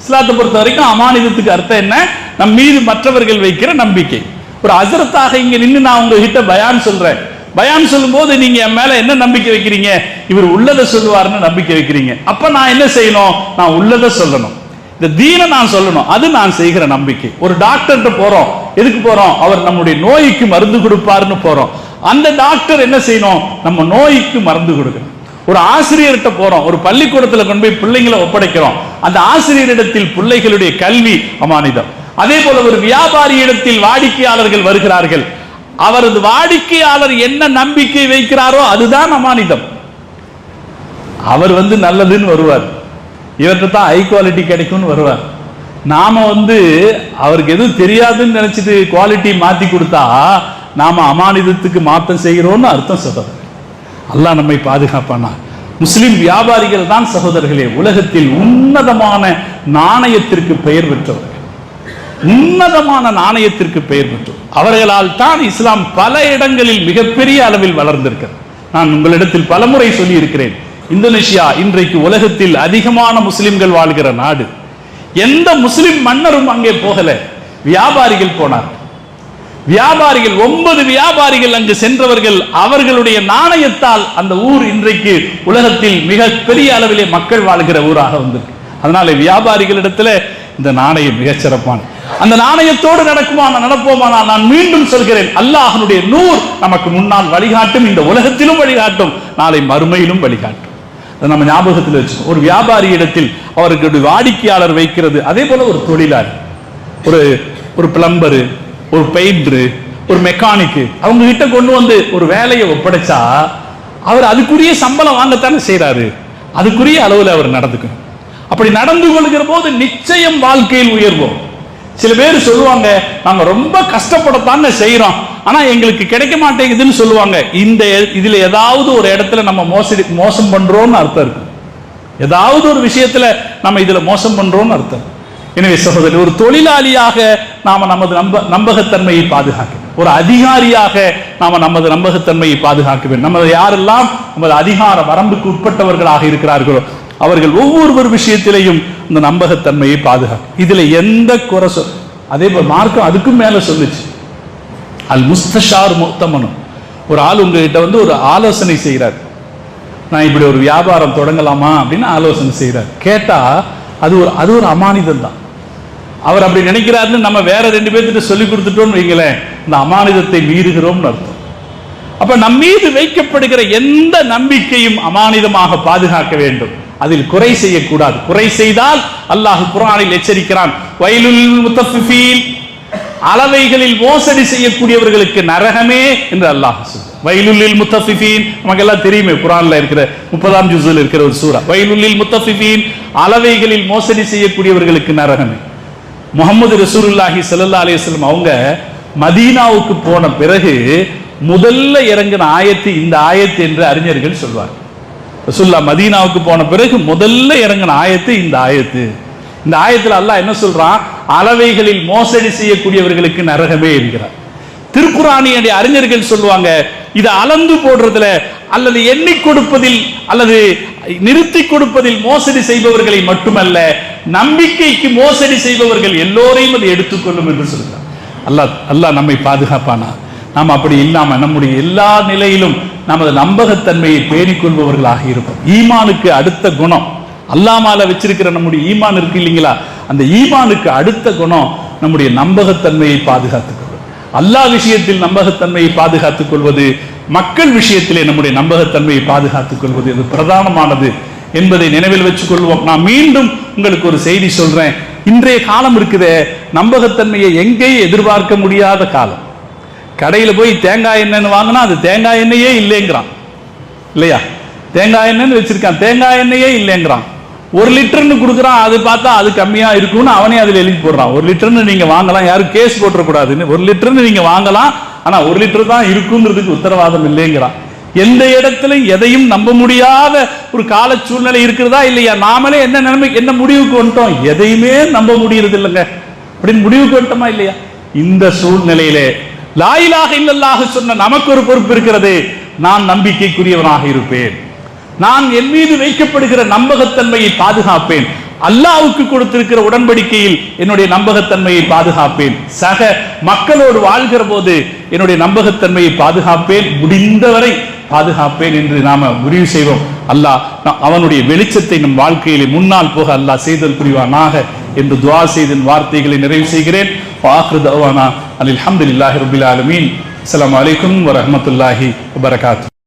இஸ்லாத்தை பொறுத்த வரைக்கும் அமானிதத்துக்கு அர்த்தம் என்ன, நம் மீது மற்றவர்கள் வைக்கிற நம்பிக்கை. ஒரு ஹஜ்ரத்தாக இங்க நின்று நான் உங்ககிட்ட பயான் சொல்றேன், பயான் சொல்லும் போது நீங்க என் மேல என்ன நம்பிக்கை வைக்கிறீங்க, இவர் உள்ளதை சொல்லுவாருன்னு நம்பிக்கை வைக்கிறீங்க. அப்ப நான் என்ன செய்யணும், நான் உள்ளதை சொல்லணும், இந்த தீனை நான் சொல்லணும், அது நான் செய்கிற நம்பிக்கை. ஒரு டாக்டர்கிட்ட போறோம், எதுக்கு போறோம், அவர் நம்முடைய நோய்க்கு மருந்து கொடுப்பாருன்னு போறோம். அந்த டாக்டர் என்ன செய்யணும், நம்ம நோய்க்கு மருந்து கொடுக்கணும். ஒரு ஆசிரியர்கிட்ட போறோம், ஒரு பள்ளிக்கூடத்தில் கொண்டு போய் பிள்ளைங்களை ஒப்படைக்கிறோம், அந்த ஆசிரியரிடத்தில் பிள்ளைகளுடைய கல்வி அமானிதம். அதே போல ஒரு வியாபாரியிடத்தில் வாடிக்கையாளர்கள் வருகிறார்கள், அவரது வாடிக்கையாளர் என்ன நம்பிக்கை வைக்கிறாரோ அதுதான் அமானிதம். அவர் நல்லதுன்னு வருவார், இவர்கிட்ட தான் ஹை குவாலிட்டி கிடைக்கும்னு வருவார். நாம அவருக்கு எதுவும் தெரியாதுன்னு நினைச்சிட்டு குவாலிட்டி மாத்தி கொடுத்தா நாம அமானிதத்துக்கு மாற்றம் செய்கிறோம்னு அர்த்தம். சகோதரர், அல்லாஹ் நம்மை பாதுகாப்பானா. முஸ்லிம் வியாபாரிகள் தான் சகோதரர்களே உலகத்தில் உன்னதமான நாணயத்திற்கு பெயர் பெற்றவர்கள், உன்னதமான நாணயத்திற்கு பெயர் பெற்றோர். அவர்களால் தான் இஸ்லாம் பல இடங்களில் மிகப்பெரிய அளவில் வளர்ந்திருக்கிறது. நான் உங்களிடத்தில் பலமுறை சொல்லி இருக்கிறேன், இந்தோனேஷியா இன்றைக்கு உலகத்தில் அதிகமான முஸ்லிம்கள் வாழ்கிற நாடு. எந்த முஸ்லிம் மன்னரும் அங்கே போகல, வியாபாரிகள் போனார். வியாபாரிகள் 9 வியாபாரிகள் அங்கு சென்றவர்கள், அவர்களுடைய நாணயத்தால் அந்த ஊர் இன்றைக்கு உலகத்தில் மிக பெரிய அளவிலே மக்கள் வாழ்கிற ஊராக வந்திருக்கு. அதனால வியாபாரிகளிடத்துல இந்த நாணயம் மிகச் சிறப்பான. அந்த நாணயத்தோடு நடப்போமானால் நான் மீண்டும் சொல்கிறேன், அல்லாஹ்வுடைய நூர் நமக்கு முன்னால் வழிகாட்டும், இந்த உலகத்திலும் வழிகாட்டும், நாளை மறுமையிலும் வழிகாட்டும். நம்ம ஞாபகத்தில் வச்சு ஒரு வியாபாரி இடத்தில் அவருக்கு வாடிக்கையாளர் வைக்கிறது. அதே போல ஒரு தொழிலாளி, ஒரு பிளம்பரு, ஒரு பெயிண்டரு, ஒரு மெக்கானிக்கு, அவங்க கிட்ட கொண்டு ஒரு வேலையை ஒப்படைச்சா அவர் அதுக்குரிய சம்பளம் வாங்கத்தானே செய்யறாரு, அதுக்குரிய அளவில் அவர் நடந்துக்கணும். அப்படி நடந்து கொள்கிற போது நிச்சயம் வாழ்க்கையில் உயர்வோம். சில பேர் சொல்லுவாங்க, நாங்க ரொம்ப கஷ்டப்படத்தாங்க செய்யறோம், ஆனா எங்களுக்கு கிடைக்க மாட்டேங்குதுன்னு சொல்லுவாங்க. இதுல ஏதாவது ஒரு இடத்துல நம்ம மோசம் பண்றோம்னு அர்த்தம் இருக்கு, ஏதாவது ஒரு விஷயத்துல நம்ம இதுல மோசம் பண்றோம்னு அர்த்தம். எனவே சகோதரர், ஒரு தொழிலாளியாக நாம நமது நம்பகத்தன்மையை பாதுகாக்க, ஒரு அதிகாரியாக நாம நமது நம்பகத்தன்மையை பாதுகாக்க வேண்டும். நமது யாரெல்லாம் நமது அதிகார வரம்புக்கு உட்பட்டவர்களாக இருக்கிறார்களோ அவர்கள் ஒவ்வொரு விஷயத்திலையும் இந்த நம்பகத்தன்மையை பாதுகாக்க, இதுல எந்த குறை அதே போல மார்க்கம் அதுக்கும் மேல சொல்லுச்சு, அல் முஸ்தஷார் முத்தமனும். ஒரு ஆள் உங்ககிட்ட ஒரு ஆலோசனை செய்யறார், நான் இப்படி ஒரு வியாபாரம் தொடங்கலாமா அப்படின்னு ஆலோசனை செய்யறார். கேட்டா அது ஒரு அமானிதம் தான். அவர் அப்படி நினைக்கிறாருன்னு நம்ம வேற 2 பேர்த்திட்ட சொல்லி கொடுத்துட்டோம்னு வைங்களேன், இந்த அமானிதத்தை மீறுகிறோம்னு அர்த்தம். அப்ப நம் மீது வைக்கப்படுகிற எந்த நம்பிக்கையும் அமானிதமாக பாதுகாக்க வேண்டும், அதில் குறை செய்யக்கூடாது. குறை செய்தால் அல்லாஹ் குர்ஆனில் எச்சரிக்கிறான், வயலுல் முத்தஃபிஃபீன், அளவைகளில் மோசடி செய்யக்கூடியவர்களுக்கு நரகமே என்று அல்லாஹ் சொல்றான். வயலுல் முத்தஃபிஃபீன் நமக்கு எல்லாம் தெரியுமே, குர்ஆன்ல இருக்கிற 30ஆம் ஜுஸ்ல இருக்கிற ஒரு சூரா. வயலுல் முத்தஃபிஃபீன், அளவைகளில் மோசடி செய்யக்கூடியவர்களுக்கு நரகமே. முஹம்மது ரசூலுல்லாஹி ஸல்லல்லாஹு அலைஹி வஸல்லம் அவங்க மதீனாவுக்கு போன பிறகு முதல்ல இறங்கின ஆயத்து இந்த ஆயத்து என்று அறிஞர்கள் சொல்வார். ரசூலுல்லாஹ் மதீனாவுக்கு போன பிறகு முதல்ல இறங்கின ஆயத்து இந்த ஆயத்து. இந்த ஆயத்துல அல்லாஹ் என்ன சொல்றான், அளவைகளில் மோசடி செய்யக்கூடியவர்களுக்கு நரகமே என்கிறார். திருக்குர்ஆனிய அறிஞர்கள் சொல்லுவாங்க, இதை அளந்து போடுறதுல அல்லது எண்ணி கொடுப்பதில் அல்லது நிறுத்தி கொடுப்பதில் மோசடி செய்பவர்களை மட்டுமல்ல, நம்பிக்கைக்கு மோசடி செய்பவர்கள் எல்லோரையும் அது எடுத்துக்கொள்ளும் என்று சொல்கிறார். அல்லாஹ் நம்மை பாதுகாப்பானா. நாம் அப்படி இல்லாம நம்முடைய எல்லா நிலையிலும் நமது நம்பகத்தன்மையை பேணிக் கொள்பவர்களாக இருப்போம். ஈமானுக்கு அடுத்த குணம் அல்லாஹ்மால வச்சிருக்கிற நம்முடைய ஈமான் இருக்கு இல்லைங்களா, அந்த ஈமானுக்கு அடுத்த குணம் நம்முடைய நம்பகத்தன்மையை பாதுகாத்துக் கொள்வது. அல்லாஹ் விஷயத்தில் நம்பகத்தன்மையை பாதுகாத்துக் கொள்வது, மக்கள் விஷயத்திலே நம்முடைய நம்பகத்தன்மையை பாதுகாத்துக் கொள்வது, இது பிரதானமானது என்பதை நினைவில் வச்சுக் கொள்வோம். நான் மீண்டும் உங்களுக்கு ஒரு செய்தி சொல்றேன். இன்றைய காலம் இருக்குதே, நம்பகத்தன்மையை எங்கேயும் எதிர்பார்க்க முடியாத காலம். கடையில போய் தேங்காய் எண்ணெய்னு வாங்கினா அது தேங்காய் எண்ணெயே இல்லைங்கிறான் இல்லையா, தேங்காய் எண்ணெய்னு வச்சிருக்கான், தேங்காய் எண்ணெயே இல்லைங்கிறான். 1 லிட்டர்னு கொடுக்குறான், அது பார்த்தா அது கம்மியா இருக்கும்னு அவனே அதில் எழுதி போடுறான். 1 லிட்டர்னு நீங்க வாங்கலாம், யாரும் கேஸ் போட்டுறக்கூடாதுன்னு. 1 லிட்டர்னு நீங்க வாங்கலாம், ஆனா 1 லிட்டர் தான் இருக்குங்கிறதுக்கு உத்தரவாதம் இல்லைங்கிறான். எந்த இடத்துல எதையும் நம்ப முடியாத ஒரு கால சூழ்நிலை இருக்கிறதா இல்லையா? நாமளே என்ன நிலைமை, என்ன முடிவுக்கு வந்துட்டோம், எதையுமே நம்ப முடியறது இல்லைங்க அப்படின்னு முடிவுக்கு வந்துட்டோமா இல்லையா? இந்த சூழ்நிலையிலே லா இலாஹ இல்லல்லாஹ் சொன்ன நமக்கு ஒரு பொறுப்பு இருக்கிறது. நான் நம்பிக்கைக்குரியவனாக இருப்பேன், நான் என் மீது வைக்கப்படுகிற நம்பகத்தன்மையை பாதுகாப்பேன், அல்லாஹ்வுக்கு கொடுத்திருக்கிற உடன்படிக்கையில் என்னுடைய நம்பகத்தன்மையை பாதுகாப்பேன், சக மக்களோடு வாழ்கிற போது என்னுடைய நம்பகத்தன்மையை பாதுகாப்பேன், முடிந்தவரை பாதுகாப்பேன் என்று நாம முடிவு செய்வோம். அல்லாஹ் அவனுடைய வெளிச்சத்தை நம் வாழ்க்கையிலே முன்னால் போக அல்லாஹ் செய்தல் புரிவானாக என்று துஆ செய்து வார்த்தைகளை நிறைவு செய்கிறேன். வாஹிரு தஅவானா அல்ஹம்துலில்லாஹி ரப்பில் ஆலமீன். அஸ்ஸலாமு அலைக்கும் வரஹ்மத்துல்லாஹி வபரகாத்துஹு.